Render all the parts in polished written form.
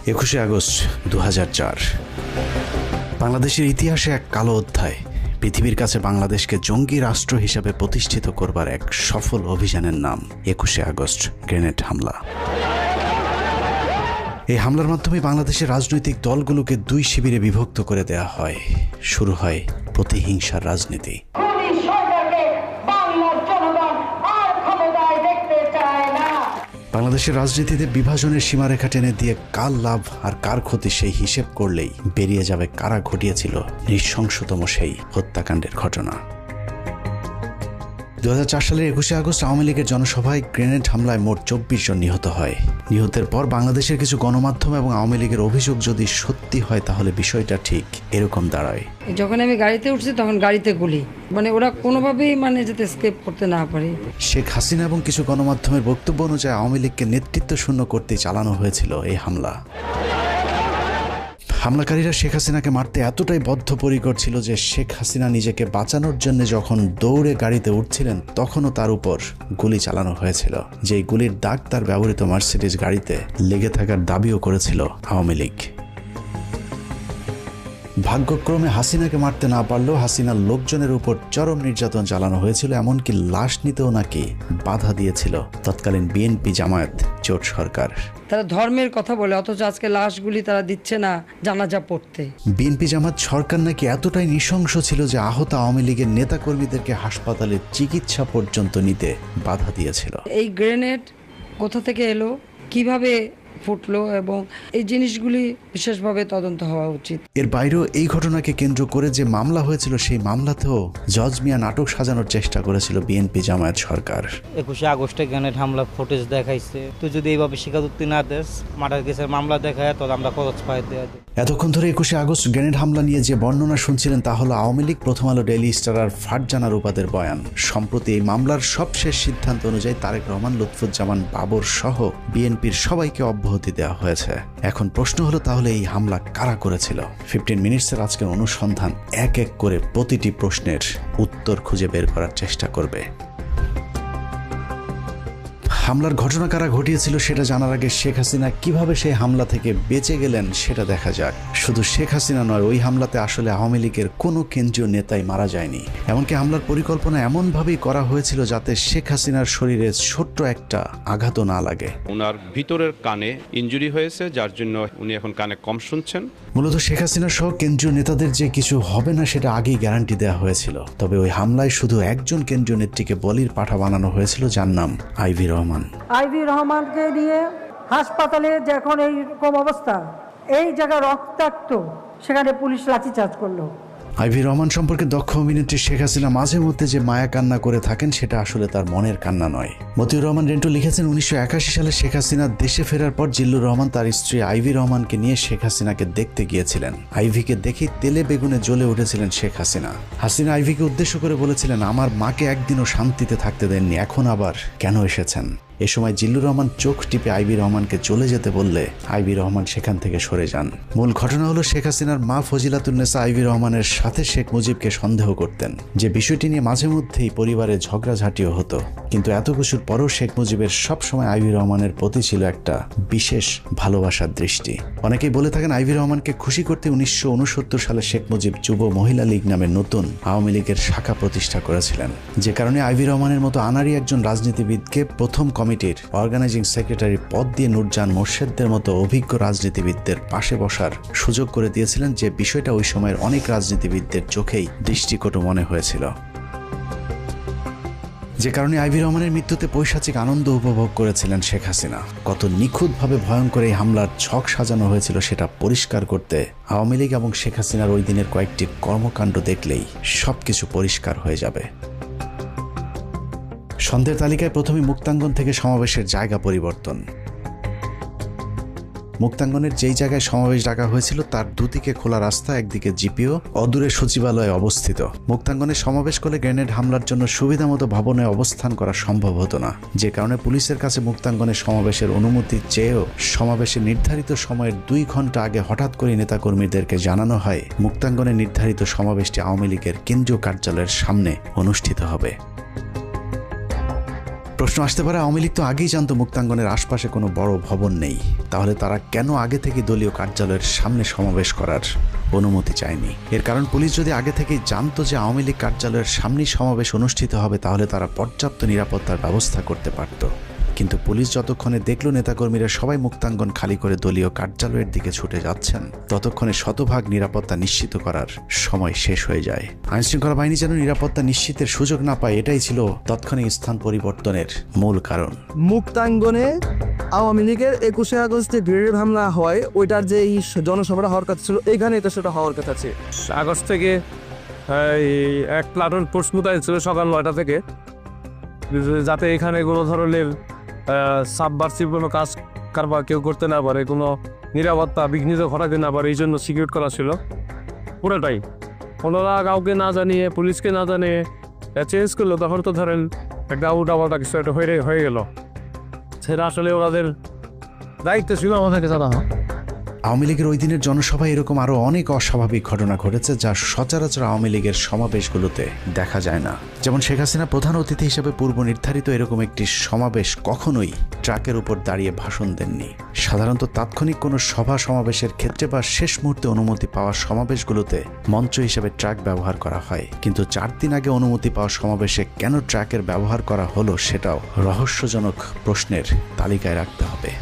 21শে August 2004 বাংলাদেশের ইতিহাসে এক কালো অধ্যায়। পৃথিবীর কাছে বাংলাদেশকে জঙ্গি রাষ্ট্র হিসেবে প্রতিষ্ঠিত করবার এক সফল অভিযানের নাম 21শে আগস্ট গ্রেনেড হামলা। এই হামলার মাধ্যমে বাংলাদেশের রাজনৈতিক দলগুলোকে দুই শিবিরে বিভক্ত করে দেয়া হয়। শুরু হয় প্রতিহিংসার রাজনীতি। বাংলাদেশের রাজনীতিতে বিভাজনের সীমারেখা টেনে দিয়ে কার লাভ আর কার ক্ষতি সেই হিসেব করলেই বেরিয়ে যাবে কারা ঘটিয়েছিল নৃশংসতম সেই হত্যাকাণ্ডের ঘটনা। 2004 সালের 21শে আগস্ট আওয়ামী লীগের জনসভায় গ্রেনেড হামলায় মোট 24 জন নিহত হয়। নিহতের পর বাংলাদেশের কিছু গণমাধ্যম এবং আওয়ামী লীগের অভিযোগ যদি সত্যি হয় তাহলে বিষয়টা ঠিক এরকম দাঁড়ায়। যখন আমি গাড়িতে উঠছি তখন গাড়িতে গুলি, ওরা কোনোভাবেই যাতে এসকেপ করতে না পারে। শেখ হাসিনা এবং কিছু গণমাধ্যমের বক্তব্য অনুযায়ী আওয়ামী লীগকে নেতৃত্ব শূন্য করতে চালানো হয়েছিল এই হামলা। হামলাকারীরা শেখ হাসিনাকে মারতে এতটাই বদ্ধপরিকর ছিল যে শেখ হাসিনা নিজেকে বাঁচানোর জন্য যখন দৌড়ে গাড়িতে উঠছিলেন তখনও তার উপর গুলি চালানো হয়েছিল, যেই গুলির দাগ তার ব্যবহৃত মার্সিডিজ গাড়িতে লেগে থাকার দাবিও করেছিল আওয়ামী লীগ। ভাগ্যক্রমে হাসিনাকে মারতে না পারলেও হাসিনার লোকজনের উপর চরম নির্যাতন চালানো হয়েছিল, এমনকি লাশ নিতেও নাকি বাধা দিয়েছিল তৎকালীন বিএনপি জামায়াত জোট সরকার। তারা ধর্মের কথা বলে অথচ আজকে লাশগুলি তারা দিচ্ছে না জানাজা পড়তে। বিএনপি জামায়াত সরকার নাকি এতটাই নৃশংস ছিল যে আহত আওয়ামী লীগের নেতাকর্মীদেরকে হাসপাতালে চিকিৎসা পর্যন্ত নিতে বাধা দিয়েছিল। এই গ্রেনেড কোথা থেকে এলো, কিভাবে ফুটলো, এবং এই জিনিসগুলি বিশেষভাবে তদন্ত হওয়া উচিত। এর বাইরেও এই ঘটনাকে কেন্দ্র করে যে মামলা হয়েছিল সেই মামলাতেও জজ মিয়া নাটক সাজানোর চেষ্টা করেছিল বিএনপি জামায়াত সরকার। 21শে আগস্টে গ্রেনেড হামলা ফুটেজ দেখাইছে, তো যদি এইভাবে স্বীকারোক্তি না দেস মার্ডার কেসের মামলা দেখায় তো আমরা খরচ পাই দেয়া। এতক্ষণ ধরে 21শে আগস্ট গ্রেনেড হামলা নিয়ে যে বর্ণনা শুনছিলেন তা হলো আওয়ামী লীগ, প্রথম আলো, ডেইলি স্টার আর ফারজানা রূপাদের বয়ান। সম্প্রতি এই মামলার সবশেষ সিদ্ধান্ত অনুযায়ী তারেক রহমান, লুৎফুজ্জামান বাবর সহ বিএনপির সবাইকে অব্যাহতি দেওয়া হয়েছে। এখন প্রশ্ন হলো তাহলে এই হামলা কারা করেছিল? 15 মিনিটসের আজকের অনুসন্ধান এক এক করে প্রতিটি প্রশ্নের উত্তর খুঁজে বের করার চেষ্টা করবে। হামলার ঘটনা কারা ঘটিয়েছিল সেটা জানার আগে শেখ হাসিনা কিভাবে সেই হামলা থেকে বেঁচে গেলেন সেটা দেখা যাক। শুধু শেখ হাসিনা নয়, ওই হামলাতে আসলে আওয়ামী লীগের কোনো কেন্দ্রীয় নেতাই মারা যায়নি। এমনকি হামলার পরিকল্পনা এমনভাবেই করা হয়েছিল যাতে শেখ হাসিনার শরীরে ছোট্ট একটা আঘাতও না লাগে। ওনার ভিতরের কানে ইনজুরি হয়েছে, যার জন্য উনি এখন কানে কম শুনছেন। মূলত শেখ হাসিনা সহ কেন্দ্রীয় নেতাদের যে কিছু হবে না সেটা আগেই গ্যারান্টি দেওয়া হয়েছিল। তবে ওই হামলায় শুধু একজন কেন্দ্রীয় নেত্রীকে বলির পাঠা বানানো হয়েছিল, যার নাম আইভি রহমান। আইভি রহমানকে নিয়ে হাসপাতালে যখন এইরকম অবস্থা, এই জায়গা রক্তাক্ত, সেখানে পুলিশ লাঠিচার্জ করলো। আইভি রহমান সম্পর্কে দক্ষ অভিনেত্রী শেখ হাসিনা মাঝে মধ্যে যে মায়া কান্না করে থাকেন সেটা আসলে তার মনের কান্না নয়। মতিউর রহমান রেন্টু লিখেছেন, 1981 সালে শেখ হাসিনা দেশে ফেরার পর জিল্লুর রহমান তার স্ত্রী আইভি রহমানকে নিয়ে শেখ হাসিনাকে দেখতে গিয়েছিলেন। আইভিকে দেখেই তেলে বেগুনে জ্বলে উঠেছিলেন শেখ হাসিনা। হাসিনা আইভিকে উদ্দেশ্য করে বলেছিলেন, আমার মাকে একদিনও শান্তিতে থাকতে দেননি, এখন আবার কেন এসেছেন? এ সময় জিল্লুর রহমান চোখ টিপে আইভি রহমানকে চলে যেতে বললে আইভি রহমান সেখান থেকে সরে যান। মূল ঘটনা হলো শেখ হাসিনার মা ফজিলাতুন্নেসা আইভি রহমানের সাথে শেখ মুজিবকে সন্দেহ করতেন, যে বিষয়টি নিয়ে মাঝে মধ্যেই পরিবারে ঝগড়াঝাটিও হতো। কিন্তু এত কিছুর পরও শেখ মুজিবের সবসময় আইভি রহমানের প্রতি ছিল একটা বিশেষ ভালোবাসার দৃষ্টি। অনেকেই বলে থাকেন আইভি রহমানকে খুশি করতে 1969 সালে শেখ মুজিব যুব মহিলা লীগ নামে নতুন আওয়ামী লীগের শাখা প্রতিষ্ঠা করেছিলেন, যে কারণে আইভি রহমানের মতো আনাড়ি একজন রাজনীতিবিদকে প্রথম কমিটির অর্গানাইজিং সেক্রেটারি পদ দিয়ে নূরজাহান মোর্শেদদের মতো অভিজ্ঞ রাজনীতিবিদদের পাশে বসার সুযোগ করে দিয়েছিলেন, যে বিষয়টা ওই সময়ের অনেক রাজনীতিবিদদের চোখেই দৃষ্টিকটু মনে হয়েছিল। যে কারণে আইভি রহমানের মৃত্যুতে পৈশাচিক আনন্দ উপভোগ করেছিলেন শেখ হাসিনা। কত নিখুঁতভাবে ভয়ঙ্কর এই হামলার ছক সাজানো হয়েছিল সেটা পরিষ্কার করতে আওয়ামী লীগ এবং শেখ হাসিনার ওই দিনের কয়েকটি কর্মকাণ্ড দেখলেই সবকিছু পরিষ্কার হয়ে যাবে। সন্ধ্যের তালিকায় প্রথমে মুক্তাঙ্গন থেকে সমাবেশের জায়গা পরিবর্তন। মুক্তাঙ্গনের যেই জায়গায় সমাবেশ ডাকা হয়েছিল তার দুদিকে খোলা রাস্তা, একদিকে জিপিও, অদূরে সচিবালয় অবস্থিত। মুক্তাঙ্গনে সমাবেশ করলে গ্রেনেড হামলার জন্য সুবিধামতো ভবনে অবস্থান করা সম্ভব হতো না, যে কারণে পুলিশের কাছে মুক্তাঙ্গনে সমাবেশের অনুমতি চেয়েও সমাবেশের নির্ধারিত সময়ের 2 ঘন্টা আগে হঠাৎ করে নেতাকর্মীদেরকে জানানো হয় মুক্তাঙ্গনে নির্ধারিত সমাবেশটি আওয়ামী লীগের কেন্দ্রীয় কার্যালয়ের সামনে অনুষ্ঠিত হবে। প্রশ্ন আসতে পারে, আওয়ামী লীগ তো আগেই জানতো মুক্তাঙ্গনের আশপাশে কোনো বড় ভবন নেই, তাহলে তারা কেন আগে থেকে দলীয় কার্যালয়ের সামনে সমাবেশ করার অনুমতি চায়নি? এর কারণ পুলিশ যদি আগে থেকেই জানতো যে আওয়ামী লীগ কার্যালয়ের সামনেই সমাবেশ অনুষ্ঠিত হবে, তাহলে তারা পর্যাপ্ত নিরাপত্তার ব্যবস্থা করতে পারত। কিন্তু পুলিশ যতক্ষণে দেখল নেতাকর্মীরা সবাই মুক্তাঙ্গন খালি করে দলীয় কার্যালয়ের দিকে ছুটে যাচ্ছেন, ততক্ষণে শতভাগ নিরাপত্তা নিশ্চিত করার সময় শেষ হয়ে যায়। আইনশৃঙ্খলা বাহিনী যেন নিরাপত্তা নিশ্চিতের সুযোগ না পায়, এটাই ছিল তাৎক্ষণিক স্থান পরিবর্তনের মূল কারণ। মুক্তাঙ্গনে আওয়ামী লীগের 21শে আগস্টে গ্রেনেড হামলা হয়, ওইটার যে এই জনসভাটা হওয়ার কথা ছিল, এইখানে এটা সেটা হওয়ার কথা ছিল। আগস্ট থেকে এক প্লাটুন ফোর্স মোতায়েন ছিল সকাল 9টা থেকে, যাতে এখানে কোনো ধরনের সাবভার্সিভ কোনো কাজ কারবার কেউ করতে না পারে, কোনো নিরাপত্তা বিঘ্নিত ঘটাতে না পারে, এই জন্য সিকিউর করা ছিল পুরোটাই। ওনারা কাউকে না জানিয়ে, পুলিশকে না জানিয়ে চেঞ্জ করলো, তখন তো ধরেন একটা উল্টাপাল্টা কিছু একটা হয়ে গেল। সেটা আসলে ওনাদের দায়িত্ব ছিল আমাদেরকে জানানো। আওয়ামী লীগের ওই দিনের জনসভায় এরকম আরও অনেক অস্বাভাবিক ঘটনা ঘটেছে, যা সচরাচর আওয়ামী লীগের সমাবেশগুলোতে দেখা যায় না। যেমন শেখ হাসিনা প্রধান অতিথি হিসেবে পূর্ব নির্ধারিত এরকম একটি সমাবেশ কখনোই ট্রাকের উপর দাঁড়িয়ে ভাষণ দেননি। সাধারণত তাৎক্ষণিক কোনো সভা সমাবেশের ক্ষেত্রে বা শেষ মুহূর্তে অনুমতি পাওয়া সমাবেশগুলোতে মঞ্চ হিসেবে ট্রাক ব্যবহার করা হয়, কিন্তু 4 দিন আগে অনুমতি পাওয়া সমাবেশে কেন ট্রাকের ব্যবহার করা হলো সেটাও রহস্যজনক প্রশ্নের তালিকায় রাখতে হবে।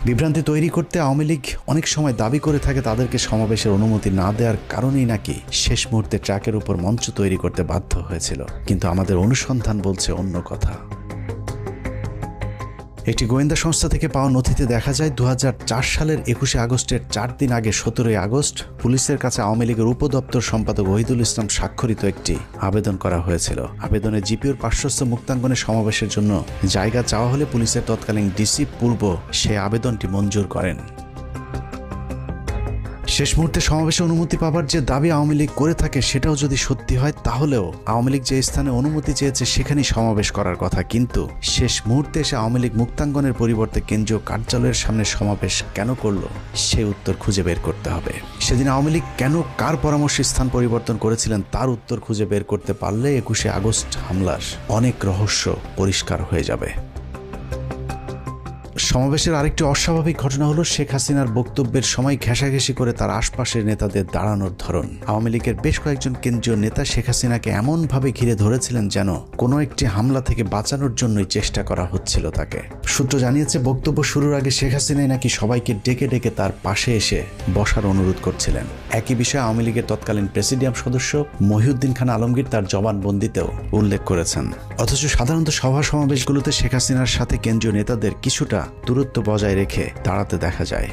বিভ্রান্তি তৈরি করতে আওয়ামী লীগ অনেক সময় দাবি করে থাকে তাদেরকে সমাবেশের অনুমতি না দেওয়ার কারণেই নাকি শেষ মুহূর্তে ট্রাকের উপর মঞ্চ তৈরি করতে বাধ্য হয়েছিল, কিন্তু আমাদের অনুসন্ধান বলছে অন্য কথা। একটি গোয়েন্দা সংস্থা থেকে পাওয়া নথিতে দেখা যায় 2004 সালের 21শে আগস্টের 4 দিন আগে 17ই আগস্ট পুলিশের কাছে আওয়ামী লীগের উপদপ্তর সম্পাদক ওহিদুল ইসলাম স্বাক্ষরিত একটি আবেদন করা হয়েছিল। আবেদনে জিপিওর পার্শ্বস্থ মুক্তাঙ্গনের সমাবেশের জন্য জায়গা চাওয়া হলে পুলিশের তৎকালীন ডিসি পূর্ব সেই আবেদনটি মঞ্জুর করেন। শেষ মুহূর্তে সমাবেশে অনুমতি পাবার যে দাবি আওয়ামী লীগ করে থাকে, সেটাও যদি সত্যি হয়, তাহলেও আওয়ামী লীগ যে স্থানে অনুমতি চেয়েছে সেখানেই সমাবেশ করার কথা, কিন্তু শেষ মুহূর্তে এসে আওয়ামী লীগ মুক্তাঙ্গনের পরিবর্তে কেন্দ্রীয় কার্যালয়ের সামনে সমাবেশ কেন করল, সে উত্তর খুঁজে বের করতে হবে। সেদিন আওয়ামী লীগ কেন কার পরামর্শে স্থান পরিবর্তন করেছিলেন তার উত্তর খুঁজে বের করতে পারলে 21শে আগস্ট হামলার অনেক রহস্য পরিষ্কার হয়ে যাবে। সমাবেশের আরেকটি অস্বাভাবিক ঘটনা হলো শেখ হাসিনার বক্তব্যের সময় ঘেঁষাঘেঁষি করে তার আশপাশের নেতাদের দাঁড়ানোর ধরন। আওয়ামী লীগের বেশ কয়েকজন কেন্দ্রীয় নেতা শেখ হাসিনাকে এমনভাবে ঘিরে ধরেছিলেন যেন কোনো একটি হামলা থেকে বাঁচানোর জন্যই চেষ্টা করা হচ্ছিল তাকে। সূত্র জানিয়েছে বক্তব্য শুরুর আগে শেখ হাসিনাই নাকি সবাইকে ডেকে ডেকে তার পাশে এসে বসার অনুরোধ করছিলেন। একই বিষয়ে আওয়ামী লীগের তৎকালীন প্রেসিডিয়াম সদস্য মহিউদ্দিন খান আলমগীর তার জবানবন্দিতেও উল্লেখ করেছেন। অথচ সাধারণত সভা সমাবেশগুলোতে শেখ হাসিনার সাথে কেন্দ্রীয় নেতাদের কিছুটা দূরত্ব বজায় রেখে দাঁড়াতে দেখা যায়।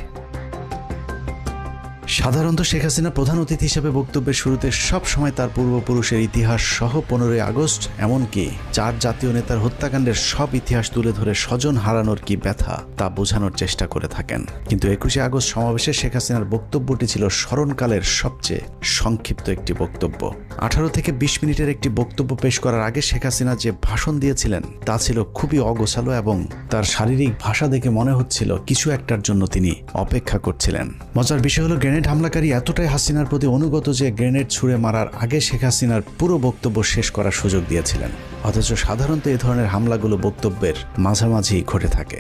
সাধারণত শেখ হাসিনা প্রধান অতিথি হিসেবে বক্তব্যের শুরুতে সব সময় তার পূর্বপুরুষের ইতিহাস সহ 15ই আগস্ট এমনকি 4 জাতীয় নেতার হত্যাকাণ্ডের সব ইতিহাস তুলে ধরে স্বজন হারানোর কি ব্যথা তা বোঝানোর চেষ্টা করে থাকেন। কিন্তু 21শে আগস্ট সমাবেশে শেখ হাসিনার বক্তব্যটি ছিল স্মরণকালের সবচেয়ে সংক্ষিপ্ত একটি বক্তব্য। 18 থেকে 20 মিনিটের একটি বক্তব্য পেশ করার আগে শেখ হাসিনা যে ভাষণ দিয়েছিলেন তা ছিল খুবই অগোছালো এবং তার শারীরিক ভাষা দেখে মনে হচ্ছিল কিছু একটার জন্য তিনি অপেক্ষা করছিলেন। মজার বিষয় হলো গ্রেনেড হামলাকারী এতটাই হাসিনার প্রতি অনুগত যে গ্রেনেড ছুঁড়ে মারার আগে শেখ হাসিনার পুরো বক্তব্য শেষ করার সুযোগ দিয়েছিলেন। অথচ সাধারণত এই ধরনের হামলাগুলো বক্তব্যের মাঝামাঝি ঘটে থাকে।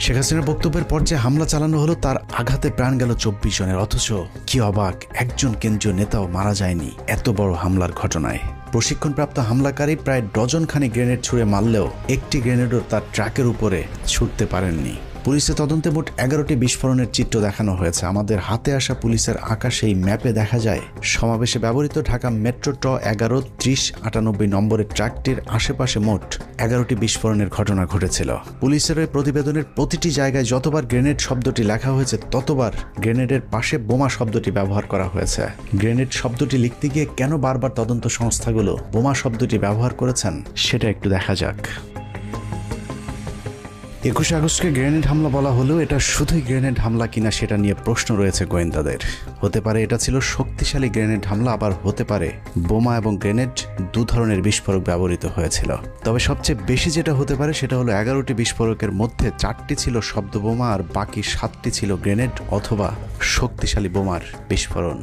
শেখ হাসিনার বক্তব্যের পর যে হামলা চালানো হলো তার আঘাতে প্রাণ গেল 24 জনের, অথচ কি অবাক, একজন কেন্দ্রীয় নেতাও মারা যায়নি এত বড় হামলার ঘটনায়। প্রশিক্ষণপ্রাপ্ত হামলাকারী প্রায় ডজনখানি গ্রেনেড ছুঁড়ে মারলেও একটি গ্রেনেডও তার ট্রাকের উপরে ছুটতে পারেননি। পুলিশের তদন্তে মোট 11টি বিস্ফোরণের চিত্র দেখানো হয়েছে। আমাদের হাতে আসা পুলিশের আঁকা সেই ম্যাপে দেখা যায় সমাবেশে ব্যবহৃত ঢাকা মেট্রো ট 11-30-98 নম্বরের ট্রাকটির আশেপাশে মোট 11টি বিস্ফোরণের ঘটনা ঘটেছিল। পুলিশের ওই প্রতিবেদনের প্রতিটি জায়গায় যতবার গ্রেনেড শব্দটি লেখা হয়েছে ততবার গ্রেনেডের পাশে বোমা শব্দটি ব্যবহার করা হয়েছে। গ্রেনেড শব্দটি লিখতে গিয়ে কেন বারবার তদন্ত সংস্থাগুলো বোমা শব্দটি ব্যবহার করেছেন সেটা একটু দেখা যাক। 21শে আগস্টকে গ্রেনেড হামলা বলা হলেও এটা শুধুই গ্রেনেড হামলা কিনা সেটা নিয়ে প্রশ্ন রয়েছে গোয়েন্দাদের। হতে পারে এটা ছিল শক্তিশালী গ্রেনেড হামলা, আবার হতে পারে বোমা এবং গ্রেনেড 2 ধরনের বিস্ফোরক ব্যবহৃত হয়েছিল। তবে সবচেয়ে বেশি যেটা হতে পারে সেটা হলো 11টি বিস্ফোরকের মধ্যে 4টি ছিল শব্দ বোমা আর বাকি 7টি ছিল গ্রেনেড অথবা শক্তিশালী বোমার বিস্ফোরণ।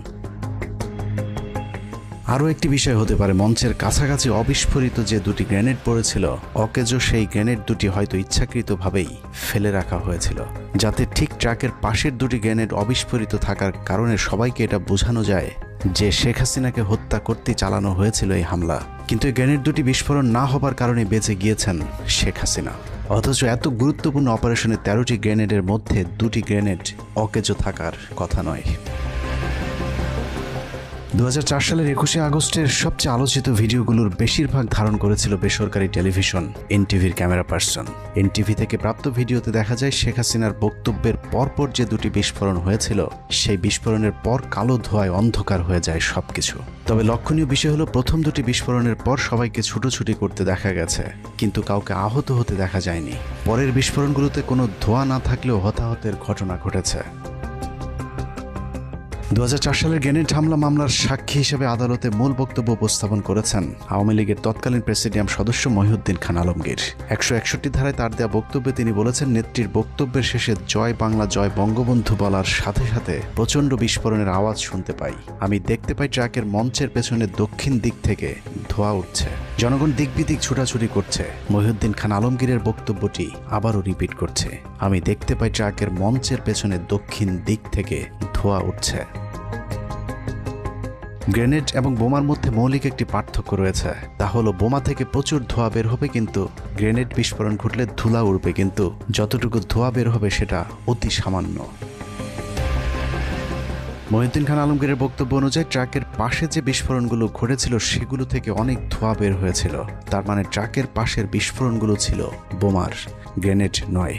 আরও একটি বিষয় হতে পারে, মঞ্চের কাছাকাছি অবিস্ফোরিত যে দুটি গ্রেনেড পড়েছিল, অকেজো সেই গ্রেনেড দুটি হয়তো ইচ্ছাকৃতভাবেই ফেলে রাখা হয়েছিল, যাতে ঠিক ট্রাকের পাশের দুটি গ্রেনেড অবিস্ফোরিত থাকার কারণে সবাইকে এটা বোঝানো যায় যে শেখ হাসিনাকে হত্যা করতে চালানো হয়েছিল এই হামলা। কিন্তু এই গ্রেনেড দুটি বিস্ফোরণ না হবার কারণে বেঁচে গিয়েছেন শেখ হাসিনা। অথচ এত গুরুত্বপূর্ণ অপারেশনে 13টি গ্রেনেডের মধ্যে 2টি গ্রেনেড অকেজো থাকার কথা নয়। 2004 সালের 21শে আগস্টের সবচেয়ে আলোচিত ভিডিওগুলোর বেশিরভাগ ধারণ করেছিল বেসরকারি টেলিভিশন এনটিভির ক্যামেরা পার্সন। এনটিভি থেকে প্রাপ্ত ভিডিওতে দেখা যায় শেখ হাসিনার বক্তব্যের পরপর যে দুটি বিস্ফোরণ হয়েছিল, সেই বিস্ফোরণের পর কালো ধোঁয়ায় অন্ধকার হয়ে যায় সবকিছু। তবে লক্ষণীয় বিষয় হলো, প্রথম দুটি বিস্ফোরণের পর সবাইকে ছুটোছুটি করতে দেখা গেছে, কিন্তু কাউকে আহত হতে দেখা যায়নি। পরের বিস্ফোরণগুলোতে কোনো ধোঁয়া না থাকলেও হতাহতের ঘটনা ঘটেছে। 2004 সালের গ্রেনেড হামলা মামলার সাক্ষী হিসেবে আদালতে মূল বক্তব্য উপস্থাপন করেছেন আওয়ামী লীগের তৎকালীন প্রেসিডিয়াম সদস্য মহিউদ্দিন খান আলমগীর। 161 ধারায় তার দেওয়া বক্তব্যে তিনি বলেছেন, নেত্রীর বক্তব্যের শেষে জয় বাংলা জয় বঙ্গবন্ধু বলার সাথে সাথে প্রচণ্ড বিস্ফোরণের আওয়াজ শুনতে পাই। আমি দেখতে পাই ট্রাকের মঞ্চের পেছনে দক্ষিণ দিক থেকে ধোঁয়া উঠছে, জনগণ দিক বিদিক ছুটাছুটি করছে। মহিউদ্দিন খান আলমগীরের বক্তব্যটি আবারও রিপিট করছে, আমি দেখতে পাই ট্রাকের মঞ্চের পেছনে দক্ষিণ দিক থেকে ধোঁয়া উঠছে। গ্রেনেড এবং বোমার মধ্যে মৌলিক একটি পার্থক্য রয়েছে, তা হলো বোমা থেকে প্রচুর ধোঁয়া বের হবে, কিন্তু গ্রেনেড বিস্ফোরণ ঘটলে ধুলা উড়বে, কিন্তু যতটুকু ধোঁয়া বের হবে সেটা অতি সামান্য। মহিউদ্দিন খান আলমগীরের বক্তব্য অনুযায়ী ট্রাকের পাশে যে বিস্ফোরণগুলো ঘটেছিল সেগুলো থেকে অনেক ধোঁয়া বের হয়েছিল। তার মানে ট্রাকের পাশের বিস্ফোরণগুলো ছিল বোমার, গ্রেনেড নয়।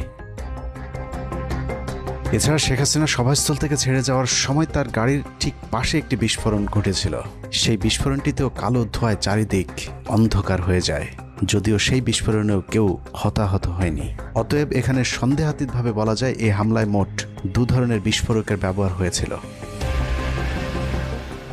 এছাড়া শেখ হাসিনা সভাস্থল থেকে ছেড়ে যাওয়ার সময় তার গাড়ির ঠিক পাশে একটি বিস্ফোরণ ঘটেছিল। সেই বিস্ফোরণটিতেও কালো ধোঁয়ায় চারিদিক অন্ধকার হয়ে যায়, যদিও সেই বিস্ফোরণেও কেউ হতাহত হয়নি। অতএব এখানে সন্দেহাতীতভাবে বলা যায় এই হামলায় মোট 2 ধরনের বিস্ফোরকের ব্যবহার হয়েছিল।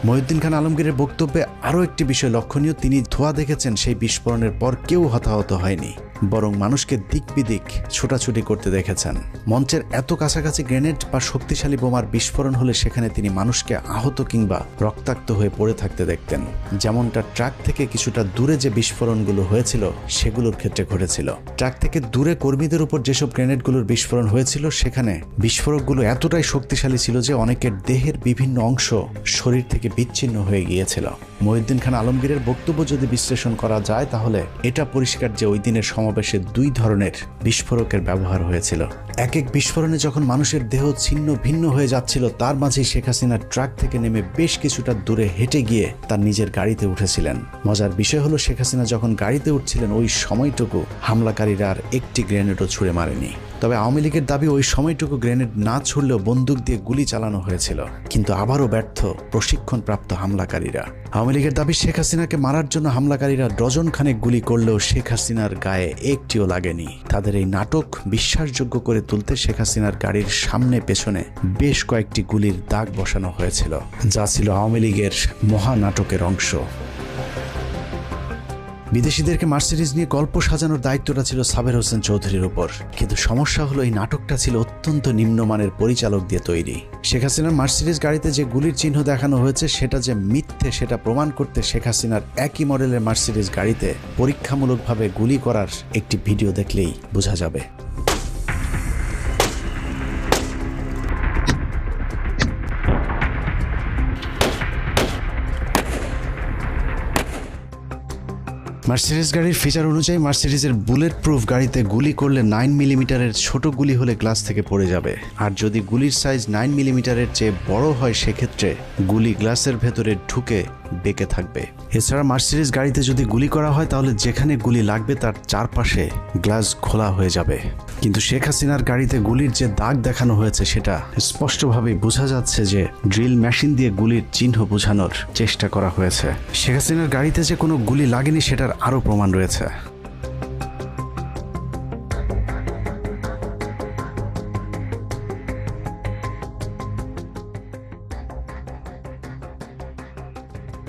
মহিউদ্দিন খান আলমগীরের বক্তব্যে আরও একটি বিষয় লক্ষণীয়, তিনি ধোঁয়া দেখেছেন সেই বিস্ফোরণের পর কেউ হতাহত হয়নি, বরং মানুষকে দিক বিদিক ছোটাছুটি করতে দেখেছেন। মঞ্চের এত কাছাকাছি গ্রেনেড বা শক্তিশালী বোমার বিস্ফোরণ হলে সেখানে তিনি মানুষকে আহত কিংবা রক্তাক্ত হয়ে পড়ে থাকতে দেখতেন, যেমনটা ট্রাক থেকে কিছুটা দূরে যে বিস্ফোরণগুলো হয়েছিল সেগুলোর ক্ষেত্রে ঘটেছিল। ট্রাক থেকে দূরে কর্মীদের উপর যেসব গ্রেনেডগুলোর বিস্ফোরণ হয়েছিল, সেখানে বিস্ফোরকগুলো এতটাই শক্তিশালী ছিল যে অনেকের দেহের বিভিন্ন অংশ শরীর থেকে বিচ্ছিন্ন হয়ে গিয়েছিল। মহিউদ্দিন খান আলমগীরের বক্তব্য যদি বিশ্লেষণ করা যায়, তাহলে এটা পরিষ্কার যে ওই দিনের সমাবেশে 2 ধরনের বিস্ফোরকের ব্যবহার হয়েছিল। এক এক বিস্ফোরণে যখন মানুষের দেহ ছিন্ন ভিন্ন হয়ে যাচ্ছিল, তার মাঝেই শেখ হাসিনা ট্রাক থেকে নেমে বেশ কিছুটা দূরে হেঁটে গিয়ে তার নিজের গাড়িতে উঠেছিলেন। মজার বিষয় হলো, শেখ হাসিনা যখন গাড়িতে উঠছিলেন ওই সময়টুকু হামলাকারীরা আর একটি গ্রেনেডও ছুঁড়ে মারেনি। তবে আওয়ামী লীগের দাবি ওই সময়টুকু গ্রেনেড না ছুড়লেও বন্দুক দিয়ে গুলি চালানো হয়েছিল, কিন্তু আবারও ব্যর্থ প্রশিক্ষণপ্রাপ্ত হামলাকারীরা। আওয়ামী লীগের দাবি, শেখ হাসিনাকে মারার জন্য হামলাকারীরা ডজন খানেক গুলি করলেও শেখ হাসিনার গায়ে একটিও লাগেনি। তাদের এই নাটক বিশ্বাসযোগ্য করে তুলতে শেখ হাসিনার গাড়ির সামনে পেছনে বেশ কয়েকটি গুলির দাগ বসানো হয়েছিল, যা ছিল আওয়ামী লীগের মহানাটকের অংশ। বিদেশিদেরকে মার্সিডিজ নিয়ে গল্প সাজানোর দায়িত্বটা ছিল সাবের হোসেন চৌধুরীর উপর, কিন্তু সমস্যা হলো এই নাটকটা ছিল অত্যন্ত নিম্নমানের পরিচালক দিয়ে তৈরি। শেখ হাসিনার মার্সিডিজ গাড়িতে যে গুলির চিহ্ন দেখানো হয়েছে সেটা যে মিথ্যে, সেটা প্রমাণ করতে শেখ হাসিনার একই মডেলের মার্সিডিজ গাড়িতে পরীক্ষামূলকভাবে গুলি করার একটি ভিডিও দেখলেই বোঝা যাবে। মার্সিডিজ গাড়ির ফিচার অনুযায়ী মার্সিডিজের বুলেট প্রুফ গাড়িতে গুলি করলে 9 মিলিমিটারের ছোট গুলি হলে গ্লাস থেকে পড়ে যাবে, আর যদি গুলির সাইজ 9 মিলিমিটারের চেয়ে বড় হয় সেক্ষেত্রে গুলি গ্লাসের ভেতরে ঢুকে বেঁকে থাকবে। এছাড়া মার্সিডিজ গাড়িতে যদি গুলি করা হয় তাহলে যেখানে গুলি লাগবে তার চারপাশে গ্লাস খোলা হয়ে যাবে। কিন্তু শেখ হাসিনার গাড়িতে গুলির যে দাগ দেখানো হয়েছে সেটা স্পষ্টভাবেই বোঝা যাচ্ছে যে ড্রিল মেশিন দিয়ে গুলির চিহ্ন বোঝানোর চেষ্টা করা হয়েছে। শেখ হাসিনার গাড়িতে যে কোনো গুলি লাগেনি সেটার আরও প্রমাণ রয়েছে।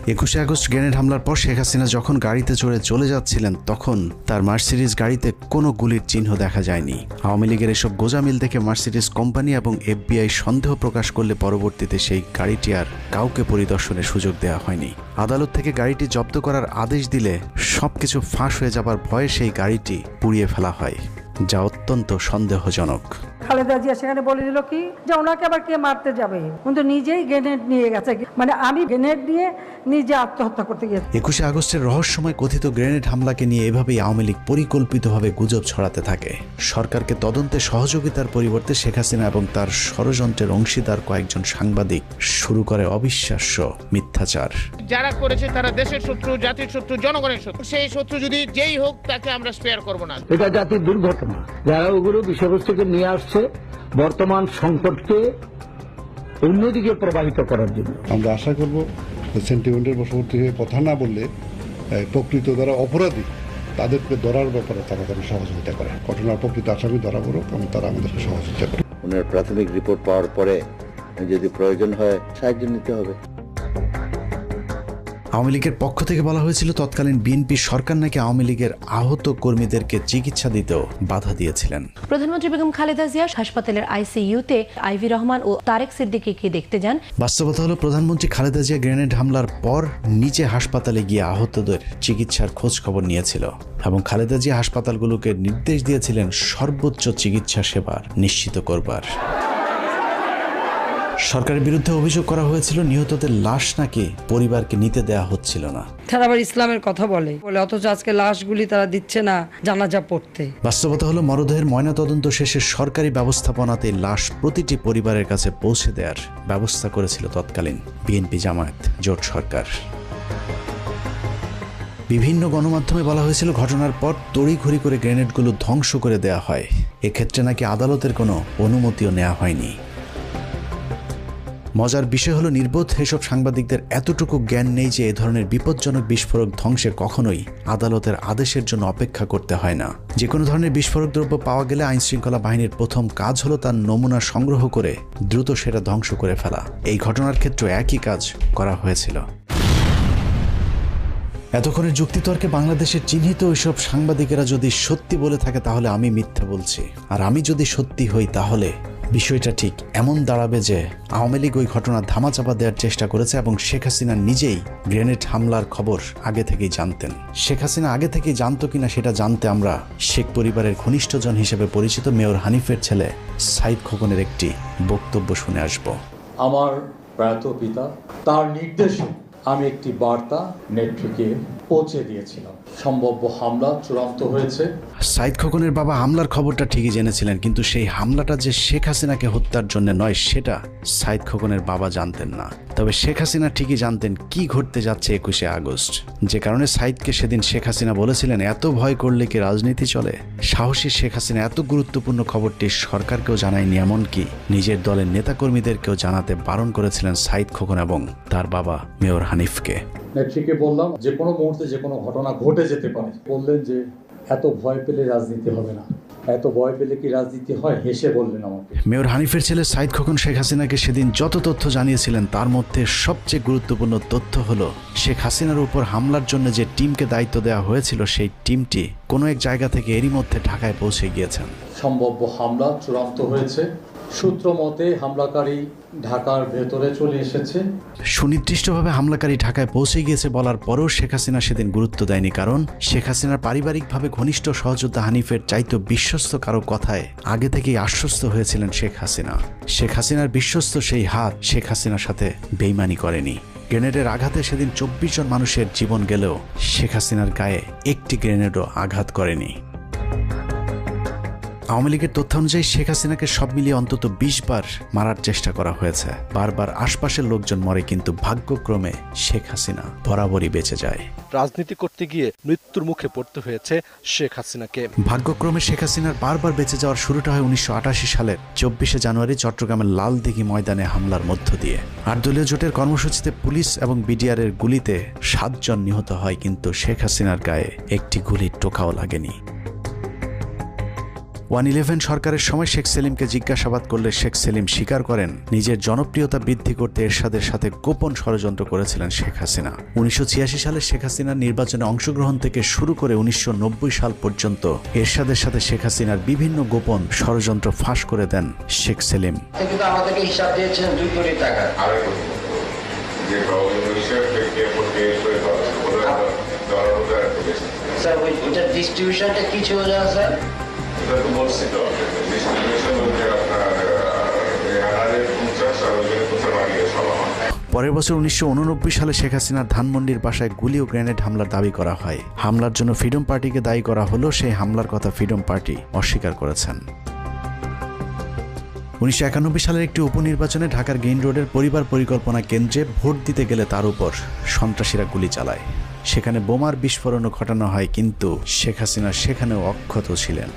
21 আগস্ট গ্রেনেড হামলার পর শেখ হাসিনা যখন গাড়িতে চড়ে চলে যাচ্ছিলেন তখন তার মার্সিডিজ গাড়িতে কোনো গুলির চিহ্ন দেখা যায়নি। আওয়ামী লীগের এসব গোজামিল দেখে মার্সিডিজ কোম্পানি এবং FBI সন্দেহ প্রকাশ করলে পরবর্তীতে সেই গাড়িটি আর কাউকে পরিদর্শনের সুযোগ দেওয়া হয়নি। আদালত থেকে গাড়িটি জব্দ করার আদেশ দিলে সবকিছু ফাঁস হয়ে যাবার ভয়ে সেই গাড়িটি পুড়িয়ে ফেলা হয়, যা অত্যন্ত সন্দেহজনক। খালেদা জিয়া সেখানে বলে দিল কি যে ওনাকে আবার কে মারতে যাবে, কিন্তু নিজেই গ্রেনেড নিয়ে গেছে, মানে আমি গ্রেনেড নিয়ে নিজে আত্মহত্যা করতে গিয়েছি। 21 আগস্টের রহস্যময় কথিত গ্রেনেড হামলাকে নিয়ে এভাবেই আওয়ামী লীগ পরিকল্পিতভাবে গুজব ছড়াতে থাকে। সরকারকে তদন্তে সহযোগিতার পরিবর্তে শেখ হাসিনা এবং তার ষড়যন্ত্রের অংশীদার কয়েকজন সাংবাদিক শুরু করে অবিশ্বাস্য মিথ্যাচার। যারা করেছে তারা দেশের শত্রু, জাতির শত্রু, জনগণের শত্রু। সেই শত্রু যদি যেই হোক তাকে আমরা স্পেয়ার করব না। এটা জাতির দুর্ঘটনা। যারা ওগুলো বিষয়বস্তুকে নিয়ে আসছে বর্তমান সংকটকে অন্যদিকে প্রবাহিত করার জন্য, আমরা আশা করব সেন্টিমেন্টের বশবর্তী হয়ে কথা না বললে প্রকৃত যারা অপরাধী তাদেরকে ধরার ব্যাপারে তারা যেন সহযোগিতা করে, ঘটনার প্রকৃত আসামি ধরা পড়ুক এবং তারা আমাদেরকে সহযোগিতা করে। ওনার প্রাথমিক রিপোর্ট পাওয়ার পরে যদি প্রয়োজন হয় সাহায্য নিতে হবে। আওয়ামী লীগের পক্ষ থেকে বলা হয়েছিল তৎকালীন বিএনপি সরকার নাকি আওয়ামী লীগের আহত কর্মীদেরকে চিকিৎসা দিতেও বাধা দিয়েছিলেন। প্রধানমন্ত্রী বেগম খালেদা জিয়া হাসপাতালের ICUতে আইভি রহমান ও তারেক সিদ্দিকীকে দেখতে যান। বাস্তবতা হলো প্রধানমন্ত্রী খালেদা জিয়া গ্রেনেড হামলার পর নিজে হাসপাতালে গিয়ে আহতদের চিকিৎসার খোঁজ খবর নিয়েছিল এবং খালেদা জিয়া হাসপাতালগুলোকে নির্দেশ দিয়েছিলেন সর্বোচ্চ চিকিৎসা সেবা নিশ্চিত করবার। সরকারের বিরুদ্ধে অভিযোগ করা হয়েছিল নিহতদের লাশ নাকি পরিবারকে নিতে দেয়া হচ্ছিল না। তারা আবার ইসলামের কথা বলে, অথচ আজকে লাশগুলি তারা দিচ্ছে না জানাজা পড়তে। বাস্তবতা হলো মরদেহের ময়নাতদন্ত শেষে সরকারি ব্যবস্থাপনাতে লাশ প্রতিটি পরিবারের কাছে পৌঁছে দেওয়ার ব্যবস্থা করেছিল তৎকালীন বিএনপি জামায়াত জোট সরকার। বিভিন্ন গণমাধ্যমে বলা হয়েছিল ঘটনার পর তড়িঘড়ি করে গ্রেনেডগুলো ধ্বংস করে দেয়া হয়। এক্ষেত্রে নাকি আদালতের কোনো অনুমতিও নেওয়া হয়নি। মজার বিষয় হলো নির্বোধ এসব সাংবাদিকদের এতটুকু জ্ঞান নেই যে এ ধরনের বিপজ্জনক বিস্ফোরক ধ্বংসে কখনোই আদালতের আদেশের জন্য অপেক্ষা করতে হয় না। যে কোনো ধরনের বিস্ফোরক দ্রব্য পাওয়া গেলে আইনশৃঙ্খলা বাহিনীর প্রথম কাজ হলো তার নমুনা সংগ্রহ করে দ্রুত সেটা ধ্বংস করে ফেলা। এই ঘটনার ক্ষেত্রে একই কাজ করা হয়েছিল। এতক্ষণের যুক্তিতর্কে বাংলাদেশের চিহ্নিত ওইসব সাংবাদিকেরা যদি সত্যি বলে থাকে তাহলে আমি মিথ্যা বলছি, আর আমি যদি সত্যি হই তাহলে বিষয়টা ঠিক এমন দাঁড়াবে যে আওয়ামী লীগ ওই ঘটনা ধামাচাপা দেওয়ার চেষ্টা করেছে এবং শেখ হাসিনা নিজেই গ্রেনেড হামলার খবর আগে থেকেই জানতেন। শেখ হাসিনা আগে থেকেই জানতো কিনা সেটা জানতে আমরা শেখ পরিবারের ঘনিষ্ঠজন হিসেবে পরিচিত মেয়র হানিফের ছেলে সাইদ খোকনের একটি বক্তব্য শুনে আসব। আমার প্রয়াত পিতা তার নির্দেশে আমি একটি বার্তা নেত্রীকে পৌঁছে দিয়েছিলাম। সম্ভাব্য হামলা চূড়ান্ত হয়েছে। সাইদ খোকনের বাবা হামলার খবরটা ঠিকই জেনেছিলেন, কিন্তু সেই হামলাটা যে শেখ হাসিনাকে হত্যার জন্য নয় সেটা সাইদ খোকনের বাবা জানতেন না। তবে শেখ হাসিনা ঠিকই জানতেন কি ঘটতে যাচ্ছে 21 আগস্ট, যে কারণে সাইদকে সেদিন শেখ হাসিনা বলেছিলেন এত ভয় করলে কি রাজনীতি চলে। সাহসী শেখ হাসিনা এত গুরুত্বপূর্ণ খবরটি সরকারকেও জানায়নি, এমনকি নিজের দলের নেতাকর্মীদেরকেও জানাতে বারণ করেছিলেন সাইদ খোকন এবং তার বাবা মেয়র হানিফকে। নেত্রীকে বললাম যে কোনো মুহূর্তে যে কোনো ঘটনা ঘটে যেতে পারে। বললেন যে এত ভয় পেলে রাজনীতি হবে না। এত ভয় পেলে কি রাজনীতি হয়? হেসে বললেন আমাকে। মেয়র হানিফের ছেলে সাইদ খোকন শেখ হাসিনাকে সেদিন যত তথ্য জানিয়েছিলেন তার মধ্যে সবচেয়ে গুরুত্বপূর্ণ তথ্য হলো শেখ হাসিনার উপর হামলার জন্য যে টিমকে দায়িত্ব দেওয়া হয়েছিল সেই টিমটি কোনো এক জায়গা থেকে এরই মধ্যে ঢাকায় পৌঁছে গিয়েছেন। সম্ভাব্য হামলা চূড়ান্ত হয়েছে। সূত্র মতে হামলাকারী ঢাকার ভেতরে চলে এসেছে। সুনির্দিষ্টভাবে হামলাকারী ঢাকায় পৌঁছে গিয়েছে বলার পরেও শেখ হাসিনা সেদিন গুরুত্ব দেয়নি, কারণ শেখ হাসিনার পারিবারিকভাবে ঘনিষ্ঠ সহযোদ্ধা হানিফের চাইতে বিশ্বস্ত কারো কথায় আগে থেকেই আশ্বস্ত হয়েছিলেন শেখ হাসিনা। শেখ হাসিনার বিশ্বস্ত সেই হাত শেখ হাসিনার সাথে বেইমানি করেনি। গ্রেনেডের আঘাতে সেদিন 24 জন মানুষের জীবন গেলেও শেখ হাসিনার গায়ে একটি গ্রেনেডও আঘাত করেনি। আওয়ামী লীগের তথ্য অনুযায়ী শেখ হাসিনাকে সব মিলিয়ে অন্তত 20 বার মারার চেষ্টা করা হয়েছে। বারবার আশপাশের লোকজন মরে, কিন্তু ভাগ্যক্রমে শেখ হাসিনা বরাবরই বেঁচে যায়। রাজনীতি করতে গিয়ে মৃত্যুর মুখে পড়তে হয়েছে শেখ হাসিনাকে। ভাগ্যক্রমে শেখ হাসিনার বারবার বেঁচে যাওয়ার শুরুটা হয় 1988 সালের 24শে জানুয়ারি চট্টগ্রামের লালদিঘি ময়দানে হামলার মধ্য দিয়ে। 8 দলীয় জোটের কর্মসূচিতে পুলিশ এবং বিডিআরের গুলিতে 7 জন নিহত হয়, কিন্তু শেখ হাসিনার গায়ে একটি গুলির টোকাও লাগেনি। 111 সরকারের সময় শেখ সেলিমকে জিজ্ঞাসাবাদ করলে শেখ সেলিম স্বীকার করেন নিজের জনপ্রিয়তা বৃদ্ধি করতে এরশাদের সাথে গোপন ষড়যন্ত্র করেছিলেন শেখ হাসিনা। 1986 সালে শেখ হাসিনার নির্বাচনে অংশগ্রহণ থেকে শুরু করে 1990 সাল পর্যন্ত এরশাদের সাথে শেখ হাসিনার বিভিন্ন গোপন ষড়যন্ত্র ফাঁস করে দেন শেখ সেলিম। কিন্তু আমাদেরকে হিসাব দিয়েছেন 2 কোটি টাকা। স্যার ওইটার ডিস্ট্রিবিউশনটা কি ছিল জানা স্যার? এটা তো বলছি তো ডিস্ট্রিবিউশন হচ্ছে আপনার 50 আর ওইখানে 50 বাড়িয়ে সমান। পরের বছর 1989 সালে শেখ হাসিনার ধানমন্ডির বাসায় গুলি ও গ্রেনেড হামলার দাবি করা হয়। হামলার জন্য ফ্রিডম পার্টিকে দায়ী করা হলো, সেই হামলার কথা ফ্রিডম পার্টি অস্বীকার করেছেন। 1991 সালের একটি উপনির্বাচনে ঢাকার গ্রিন রোডের পরিবার পরিকল্পনা কেন্দ্রে ভোট দিতে গেলে তার উপর সন্ত্রাসীরা গুলি চালায়। সেখানে বোমার বিস্ফোরণও ঘটানো হয়, কিন্তু শেখ হাসিনা সেখানেও অক্ষত ছিলেন।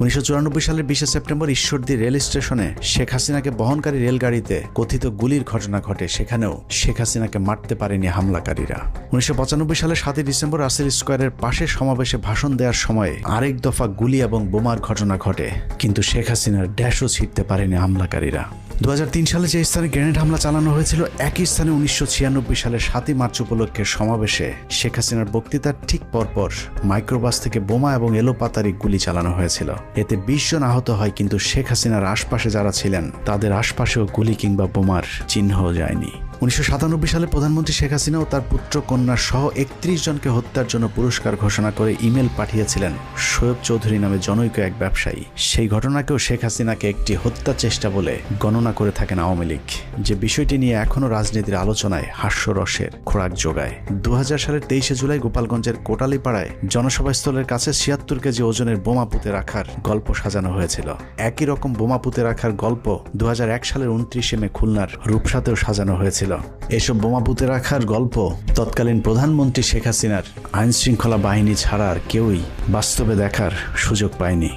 1994 সালের 20 সেপ্টেম্বর ঈশ্বরদী রেল স্টেশনে শেখ হাসিনাকে বহনকারী রেলগাড়িতে কথিত গুলির ঘটনা ঘটে, সেখানেও শেখ হাসিনাকে মারতে পারেনি হামলাকারীরা। 1995 সালের 7 ডিসেম্বর রাসেল স্কোয়ারের পাশে সমাবেশে ভাষণ দেওয়ার সময় আরেক দফা গুলি এবং বোমার ঘটনা ঘটে, কিন্তু শেখ হাসিনার ড্যাশও ছিঁড়তে পারেনি হামলাকারীরা। 2003 সালে যে স্থানে গ্রেনেড হামলা চালানো হয়েছিল, একই স্থানে 1996 সালের 7 মার্চ উপলক্ষে সমাবেশে শেখ হাসিনার বক্তৃতার ঠিক পরপর মাইক্রোবাস থেকে বোমা এবং এলোপাতারি গুলি চালানো হয়েছিল। এতে 20 জন আহত হয়, কিন্তু শেখ হাসিনার আশপাশে যারা ছিলেন তাদের আশপাশেও গুলি কিংবা বোমার চিহ্নও যায়নি। 1997 সালে প্রধানমন্ত্রী শেখ হাসিনা ও তার পুত্র কন্যা সহ 31 জনকে হত্যার জন্য পুরস্কার ঘোষণা করে ইমেল পাঠিয়েছিলেন শোয়েব চৌধুরী নামে জনৈক এক ব্যবসায়ী। সেই ঘটনাকেও শেখ হাসিনাকে একটি হত্যা চেষ্টা বলে গণনা করে থাকেন আওয়ামী লীগ, যে বিষয়টি নিয়ে এখনও রাজনীতির আলোচনায় হাস্যরসের খোরাক যোগায়। 2000 সালের 23 জুলাই গোপালগঞ্জের কোটালীপাড়ায় জনসভাস্থলের কাছে 76 কেজি ওজনের বোমা পুঁতে রাখার গল্প সাজানো হয়েছিল। একই রকম বোমা পুঁতে রাখার গল্প 2001 সালের 29 মে খুলনার রূপসাতেও সাজানো হয়েছিল। এসব বোমা পুঁতে রাখার গল্প তৎকালীন প্রধানমন্ত্রী শেখ হাসিনার আইন শৃঙ্খলা বাহিনী ছাড়া আর কেউই বাস্তবে দেখার সুযোগ পায়নি।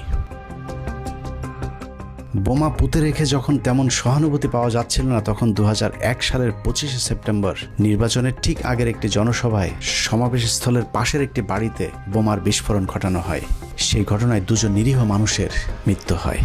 বোমা পুঁতে রেখে যখন তেমন সহানুভূতি পাওয়া যাচ্ছিল না, তখন 2001 সালের 25 সেপ্টেম্বর নির্বাচনের ঠিক আগের একটি জনসভায় সমাবেশ স্থলের পাশের একটি বাড়িতে বোমার বিস্ফোরণ ঘটানো হয়। সেই ঘটনায় 2 জন নিরীহ মানুষের মৃত্যু হয়।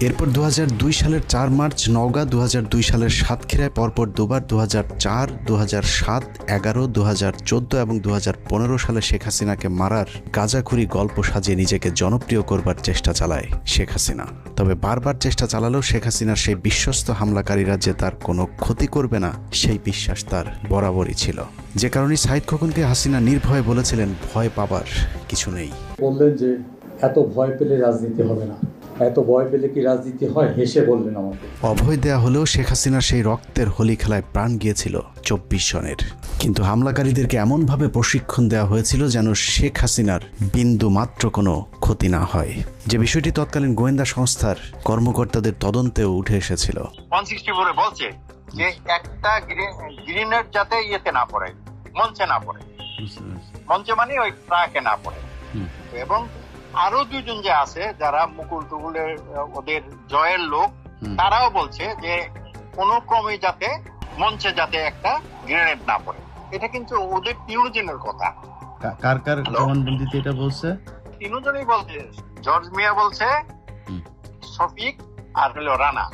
এরপর 2002 সালের 4 মার্চ নওগাঁ, 2002 সালের সাতক্ষীরায় পরপর দুবার 2004, 2007, 11, 2014 এবং 2015 সালে শেখ হাসিনাকে মারার গাঁজাখুরি গল্প সাজিয়ে নিজেকে জনপ্রিয় করবার চেষ্টা চালায় শেখ হাসিনা। তবে বারবার চেষ্টা চালালেও শেখ হাসিনার সেই বিশ্বস্ত হামলাকারীরা যে তার কোনো ক্ষতি করবে না, সেই বিশ্বাস তার বরাবরই ছিল। যে কারণে সাইদ খোকনকে হাসিনা নির্ভয়ে বলেছিলেন, ভয় পাবার কিছু নেই। বললেন যে এত ভয় পেলে রাজনীতি হবে না, এত ভয় পেলে কি রাজনীতি হয়, হেসে বললেন আমাকে। অভয় দেয়া হলেও শেখ হাসিনার সেই রক্তের হোলি খেলায় প্রাণ গিয়েছিল 24 জনের। কিন্তু হামলাকারীদেরকে এমনভাবে প্রশিক্ষণ দেওয়া হয়েছিল যেন শেখ হাসিনার বিন্দু মাত্র কোনো ক্ষতি না হয়, যে বিষয়টি তৎকালীন গোয়েন্দা সংস্থার কর্মকর্তাদের তদন্তেও উঠে এসেছিল। 164 বলছে যে একটা গ্রিনেড যাতে ইয়েতে না পড়ে, মঞ্চে না পড়ে, মঞ্চে মানে ওই ট্রাকে না পড়ে। এবং আরো 2 জন যে আছে যারা মুকুল টুকুলের ওদের জয়ের লোক, তারাও বলছে যে কোনো ক্রমে যাতে মঞ্চে যাতে একটা গ্রেনেড না পড়ে। এটা কিন্তু ওদের 3 জনের কথা। কার কার জবানবন্দিতে এটা বলছে? 3 জনই বলছে, জর্জ মিয়া বলছে, শফিক আর হলো রানা।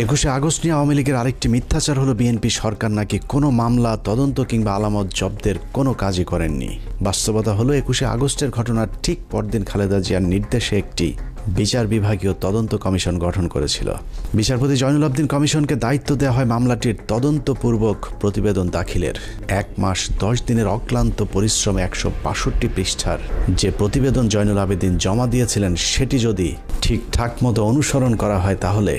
21 আগস্ট নিয়ে আওয়ামী লীগের আরেকটি মিথ্যাচার হলো বিএনপি সরকার নাকি কোনো মামলা, তদন্ত কিংবা আলামত জব্দের কোনো কাজই করেননি। বাস্তবতা হলো 21 আগস্টের ঘটনার ঠিক পরদিন খালেদা জিয়ার নির্দেশে একটি বিচার বিভাগীয় তদন্ত কমিশন গঠন করেছিল। বিচারপতি জয়নুল আবদিন কমিশনকে দায়িত্ব দেওয়া হয় মামলাটির তদন্তপূর্বক প্রতিবেদন দাখিলের। 1 মাস 10 দিনের অক্লান্ত পরিশ্রমে 162 পৃষ্ঠার যে প্রতিবেদন জয়নুল আবেদিন জমা দিয়েছিলেন, সেটি যদি ঠিকঠাক মতো অনুসরণ করা হয় তাহলে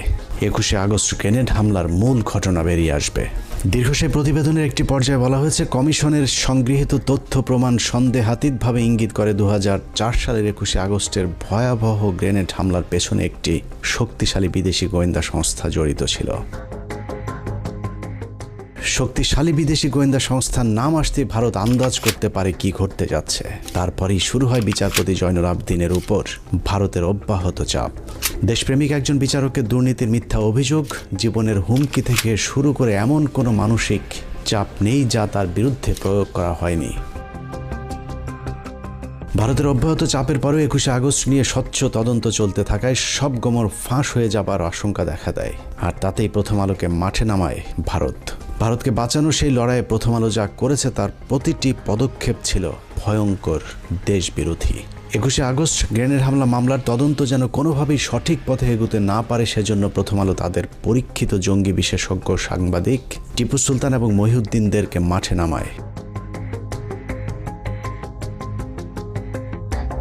21 আগস্ট গ্রেনেড হামলার মূল ঘটনা বেরিয়ে আসবে। দীর্ঘ সেই প্রতিবেদনের একটি পর্যায়ে বলা হয়েছে, কমিশনের সংগৃহীত তথ্য প্রমাণ সন্দেহাতীতভাবে ইঙ্গিত করে 2004 সালের 21 আগস্টের ভয়াবহ গ্রেনেড হামলার পেছনে একটি শক্তিশালী বিদেশি গোয়েন্দা সংস্থা জড়িত ছিল। শক্তিশালী বিদেশি গোয়েন্দা সংস্থার নাম আসতে ভারত আন্দাজ করতে পারে কি ঘটতে যাচ্ছে। তারপরেই শুরু হয় বিচারপতি জয়নুল আবদিনের উপর ভারতের অব্যাহত চাপ। দেশপ্রেমিক একজন বিচারকের দুর্নীতির মিথ্যা অভিযোগ, জীবনের হুমকি থেকে শুরু করে এমন কোনো মানসিক চাপ নেই যা তার বিরুদ্ধে প্রয়োগ করা হয়নি। ভারতের অব্যাহত চাপের পরেও 21শে আগস্ট নিয়ে স্বচ্ছ তদন্ত চলতে থাকায় সব গোমর ফাঁস হয়ে যাবার আশঙ্কা দেখা দেয়, আর তাতেই প্রথম আলোকে মাঠে নামায় ভারতকে বাঁচানো সেই লড়াইয়ে প্রথম আলো যা করেছে তার প্রতিটি পদক্ষেপ ছিল ভয়ঙ্কর দেশবিরোধী। 21শে আগস্ট গ্রেনেড হামলা মামলার তদন্ত যেন কোনোভাবেই সঠিক পথে এগোতে না পারে সেজন্য প্রথম আলো তাদের পরীক্ষিত জঙ্গি বিশেষজ্ঞ সাংবাদিক টিপু সুলতান এবং মহিউদ্দিনদেরকে মাঠে নামায়।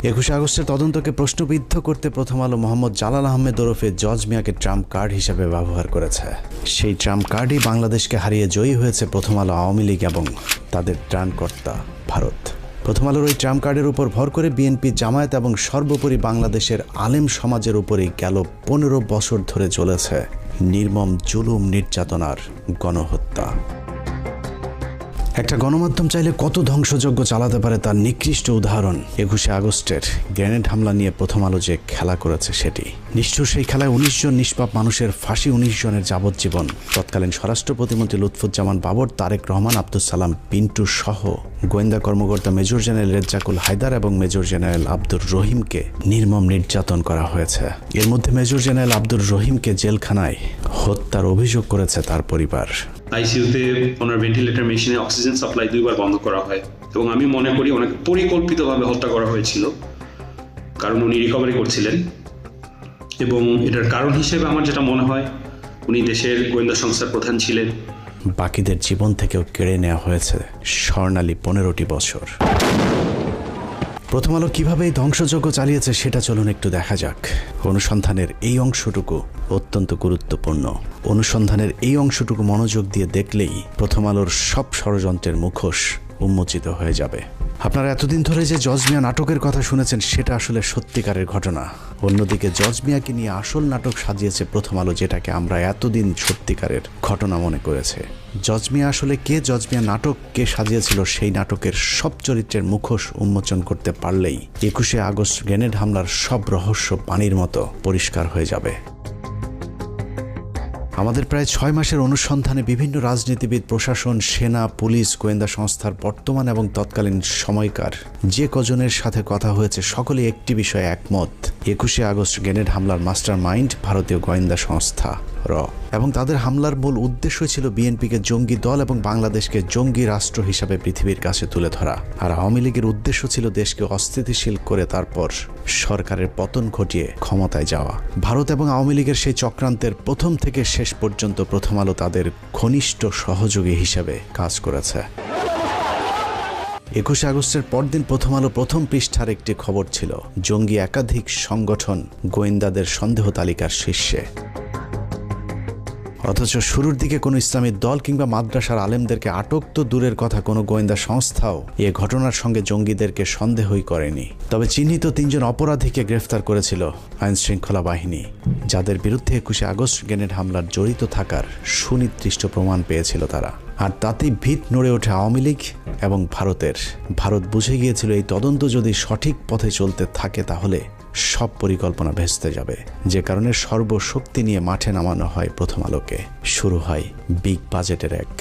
21শে আগস্টের তদন্তকে প্রশ্নবিদ্ধ করতে প্রথম আলো মোহাম্মদ জালাল আহমেদ ওরফে জজ মিয়াকে ট্রাম্প কার্ড হিসেবে ব্যবহার করেছে। সেই ট্রাম্প কার্ডই বাংলাদেশকে হারিয়ে জয়ী হয়েছে প্রথম আলো, আওয়ামী লীগ এবং তাদের ত্রাণকর্তা ভারত। প্রথম আলোর ওই ট্রাম্প কার্ডের উপর ভর করে বিএনপি, জামায়াত এবং সর্বোপরি বাংলাদেশের আলেম সমাজের উপরেই গেল 15 বছর ধরে চলেছে নির্মম জুলুম, নির্যাতনার গণহত্যা। একটা গণমাধ্যম চাইলে কত ধ্বংসযজ্ঞ চালাতে পারে তার নিকৃষ্ট উদাহরণ 21শে আগস্টের গ্রেনেড হামলা নিয়ে প্রথম আলো যে খেলা করেছে সেটি। নিষ্ঠুর সেই খেলায় 19 জন নিষ্পাপ মানুষের ফাঁসি, 19 জনের যাবজ্জীবন। তৎকালীন স্বরাষ্ট্র প্রতিমন্ত্রী লুৎফুজ্জামান বাবর, তারেক রহমান, আব্দুল সালাম পিন্টু সহ গোয়েন্দা কর্মকর্তা মেজর জেনারেল রেজ্জাকুল হায়দার এবং মেজর জেনারেল আব্দুর রহিমকে নির্মম নির্যাতন করা হয়েছে। এর মধ্যে মেজর জেনারেল আব্দুর রহিমকে জেলখানায় হত্যার অভিযোগ করেছে তার পরিবার। আইসিইউতে ওনার ভেন্টিলেটর মেশিনে অক্সিজেন সাপ্লাই 2 বার বন্ধ করা হয় এবং আমি মনে করি ওনাকে পরিকল্পিতভাবে হত্যা করা হয়েছিল, কারণ উনি রিকভারি করছিলেন। এবং এটার কারণ হিসেবে আমার যেটা মনে হয়, উনি দেশের গোয়েন্দা সংস্থার প্রধান ছিলেন। বাকিদের জীবন থেকেও কেড়ে নেওয়া হয়েছে স্বর্ণালী 15টি বছর। প্রথম আলো কিভাবে এই ধ্বংসযজ্ঞ চালিয়েছে সেটা চলুন একটু দেখা যাক। অনুসন্ধানের এই অংশটুকু অত্যন্ত গুরুত্বপূর্ণ। অনুসন্ধানের এই অংশটুকু মনোযোগ দিয়ে দেখলেই প্রথম আলোর সব ষড়যন্ত্রের মুখোশ উন্মোচিত হয়ে যাবে। আপনারা এতদিন ধরে যে জজ মিয়া নাটকের কথা শুনেছেন সেটা আসলে সত্যিকারের ঘটনা। অন্যদিকে জজ মিয়াকে নিয়ে আসল নাটক সাজিয়েছে প্রথম আলো, যেটাকে আমরা এতদিন সত্যিকারের ঘটনা মনে করেছে। জজ মিয়া আসলে কে, জজ মিয়া নাটক কে সাজিয়েছিল, সেই নাটকের সব চরিত্রের মুখোশ উন্মোচন করতে পারলেই 21শে আগস্ট গ্রেনেড হামলার সব রহস্য পানির মতো পরিষ্কার হয়ে যাবে। আমাদের প্রায় 6 মাসের অনুসন্ধানে বিভিন্ন রাজনীতিবিদ, প্রশাসন, সেনা, পুলিশ, গোয়েন্দা সংস্থার বর্তমান এবং তৎকালীন সময়কার যে কজনের সাথে কথা হয়েছে সকলেই একটি বিষয়ে একমত, 21শে আগস্ট গ্রেনেড হামলার মাস্টার মাইন্ড ভারতীয় গোয়েন্দা সংস্থা র, এবং তাদের হামলার মূল উদ্দেশ্য ছিল বিএনপিকে জঙ্গি দল এবং বাংলাদেশকে জঙ্গি রাষ্ট্র হিসাবে পৃথিবীর কাছে তুলে ধরা। আর আওয়ামী লীগের উদ্দেশ্য ছিল দেশকে অস্থিতিশীল করে তারপর সরকারের পতন ঘটিয়ে ক্ষমতায় যাওয়া। ভারত এবং আওয়ামী লীগের সেই চক্রান্তের প্রথম থেকে শেষ পর্যন্ত প্রথম আলো তাদের ঘনিষ্ঠ সহযোগী হিসেবে কাজ করেছে। 21শে আগস্টের পরদিন প্রথম আলো প্রথম পৃষ্ঠার একটি খবর ছিল জঙ্গি একাধিক সংগঠন গোয়েন্দাদের সন্দেহ তালিকার শীর্ষে। অথচ শুরুর দিকে কোনো ইসলামী দল কিংবা মাদ্রাসার আলেমদেরকে আটক তো দূরের কথা, কোনো গোয়েন্দা সংস্থাও এ ঘটনার সঙ্গে জঙ্গিদেরকে সন্দেহই করেনি। তবে চিহ্নিত 3 জন অপরাধীকে গ্রেফতার করেছিল আইন শৃঙ্খলা বাহিনী, যাদের বিরুদ্ধে 21শে আগস্ট গ্রেনেড হামলার জড়িত থাকার সুনির্দিষ্ট প্রমাণ পেয়েছিল তারা। আর তাতেই ভিত নড়ে ওঠে আওয়ামী লীগ এবং ভারতের। ভারত বুঝে গিয়েছিল এই তদন্ত যদি সঠিক পথে চলতে থাকে তাহলে সব পরিকল্পনা ভেস্তে যাবে, যে কারণে সর্বশক্তি নিয়ে মাঠে নামানো হয় প্রথম আলোকে। শুরু হয় বিগ বাজেটের এক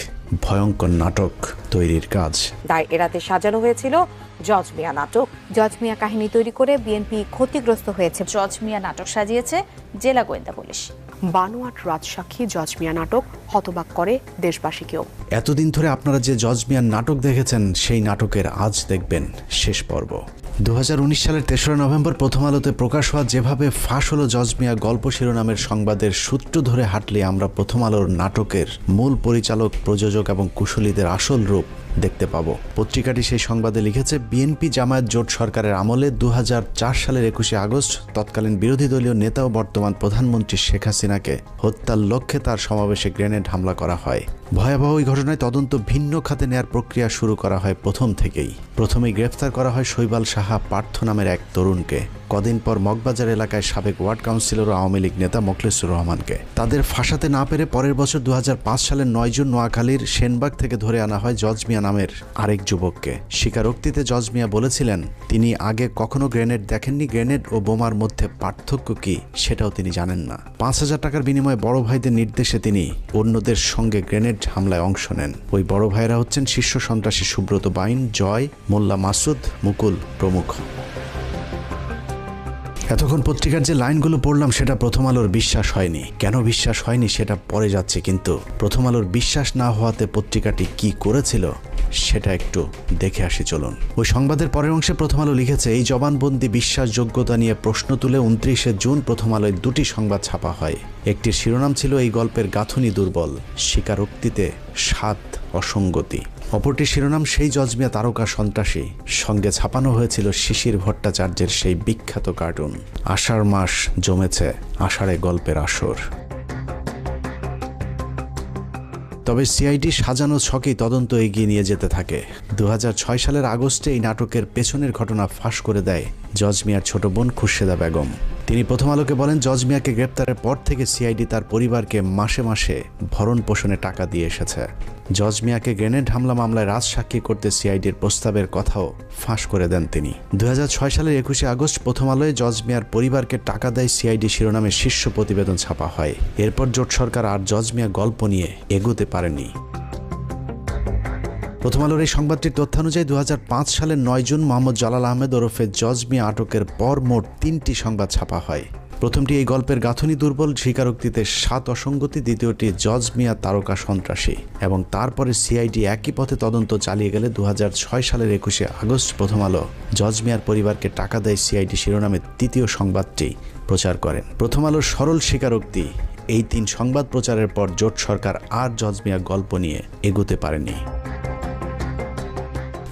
ভয়ঙ্কর নাটক তৈরির কাজ। দায় এড়াতে সাজানো হয়েছিল জজ মিয়া নাটক। জজ মিয়া কাহিনী তৈরি করে বিএনপি ক্ষতিগ্রস্ত হয়েছে। জজ মিয়া নাটক সাজিয়েছে জেলা গোয়েন্দা পুলিশ। বানোয়াট রাজসাক্ষী জজ মিয়া নাটক হতবাক করে দেশবাসীকেও। এতদিন ধরে আপনারা যে জজ মিয়ার নাটক দেখেছেন সেই নাটকের আজ দেখবেন শেষ পর্ব। 2019 সালের 3রা নভেম্বর প্রথম আলোতে প্রকাশ হওয়া যেভাবে ফাঁস হলো জজ মিয়া গল্প শিরোনামের সংবাদের সূত্র ধরে হাঁটলে আমরা প্রথম আলোর নাটকের মূল পরিচালক, প্রযোজক এবং কুশলীদের আসল রূপ দেখতে পাবো। পত্রিকাটি সেই সংবাদে লিখেছে, বিএনপি জামায়াত জোট সরকারের আমলে 2004 সালের 21শে আগস্ট তৎকালীন বিরোধী দলীয় নেতা ও বর্তমান প্রধানমন্ত্রী শেখ হাসিনাকে হত্যার লক্ষ্যে তার সমাবেশে গ্রেনেড হামলা করা হয়। ভয়াবহ ওই ঘটনায় তদন্ত ভিন্ন খাতে নেয়ার প্রক্রিয়া শুরু করা হয় প্রথম থেকেই। প্রথমেই গ্রেফতার করা হয় শৈবাল সাহা পার্থ নামের এক তরুণকে। কদিন পর মগবাজার এলাকায় সাবেক ওয়ার্ড কাউন্সিলর ও আওয়ামী লীগ নেতা মোখলেসুর রহমানকে। তাদের ফাঁসাতে না পেরে পরের বছর 2005 সালের 9 জুন নোয়াখালীর সেনবাগ থেকে ধরে আনা হয় জজ মিয়া নামের আরেক যুবককে। স্বীকারোক্তিতে জজ মিয়া বলেছিলেন তিনি আগে কখনো গ্রেনেড দেখেননি, গ্রেনেড ও বোমার মধ্যে পার্থক্য কি সেটাও তিনি জানেন না। 5,000 টাকার বিনিময়ে বড় ভাইদের নির্দেশে তিনি অন্যদের সঙ্গে গ্রেনেড হামলায় অংশ নেন। ওই বড় ভাইরা হচ্ছেন শীর্ষ সন্ত্রাসী সুব্রত বাইন, জয়, মোল্লা মাসুদ, মুকুল প্রমুখ। এতক্ষণ পত্রিকার যে লাইনগুলো পড়লাম সেটা প্রথম আলোর বিশ্বাস হয়নি। কেন বিশ্বাস হয়নি সেটা পরে যাচ্ছে, কিন্তু প্রথম আলোর বিশ্বাস না হওয়াতে পত্রিকাটি কি করেছিল সেটা একটু দেখে আসি চলুন। ওই সংবাদের পরের অংশে প্রথম আলো লিখেছে, এই জবানবন্দি বিশ্বাসযোগ্যতা নিয়ে প্রশ্ন তুলে 29শে জুন প্রথম আলোয় দুটি সংবাদ ছাপা হয়। একটির শিরোনাম ছিল এই গল্পের গাঁথুনি দুর্বল, স্বীকারোক্তিতে স্বাদ অসঙ্গতি। অপরটি শিরোনাম সেই জজ মিয়া তারকা সন্ত্রাসী। সঙ্গে ছাপানো হয়েছিল শিশির ভট্টাচার্যের সেই বিখ্যাত কার্টুন। আষাঢ় মাস জমেছে, আষাঢ়ে গল্পের আসর। তবে সিআইডি সাজানো ছকেই তদন্ত এগিয়ে নিয়ে যেতে থাকে। 2006 সালের আগস্টে এই নাটকের পেছনের ঘটনা ফাঁস করে দেয় জজ মিয়ার ছোট বোন খুরশেদা বেগম। তিনি প্রথম আলোকে বলেন, জজ মিয়াকে গ্রেপ্তারের পর থেকে সিআইডি তার পরিবারকে মাসে মাসে ভরণ পোষণে টাকা দিয়ে এসেছে। জজ মিয়াকে গ্রেনেড হামলা মামলায় রাজসাক্ষী করতে সিআইডির প্রস্তাবের কথাও ফাঁস করে দেন তিনি। 2006 সালের 21শে আগস্ট প্রথম আলোয় জজ মিয়ার পরিবারকে টাকা দেয় সিআইডি শিরোনামে শীর্ষ প্রতিবেদন ছাপা হয়। এরপর জোট সরকার আর জজ মিয়া গল্প নিয়ে এগোতে পারেনি। প্রথম আলোর এই সংবাদটির তথ্যানুযায়ী 2005 সালের 9 জুন মোহাম্মদ জালাল আহমেদ ওরফে জজ মিয়া আটকের পর মোট 3টি সংবাদ ছাপা হয়। প্রথমটি এই গল্পের গাঁথুনি দুর্বল, স্বীকারোক্তিতে 7 অসঙ্গতি। দ্বিতীয়টি জজ মিয়া তারকা সন্ত্রাসী। এবং তারপরে সিআইডি একই পথে তদন্ত চালিয়ে গেলে 2006 সালের 21শে আগস্ট প্রথম আলো জজ মিয়ার পরিবারকে টাকা দেয় সিআইডি শিরোনামে তৃতীয় সংবাদটি প্রচার করেন। প্রথম আলোর সরল স্বীকারোক্তি, এই 3 সংবাদ প্রচারের পর জোট সরকার আর জজ মিয়া গল্প নিয়ে এগোতে পারেনি।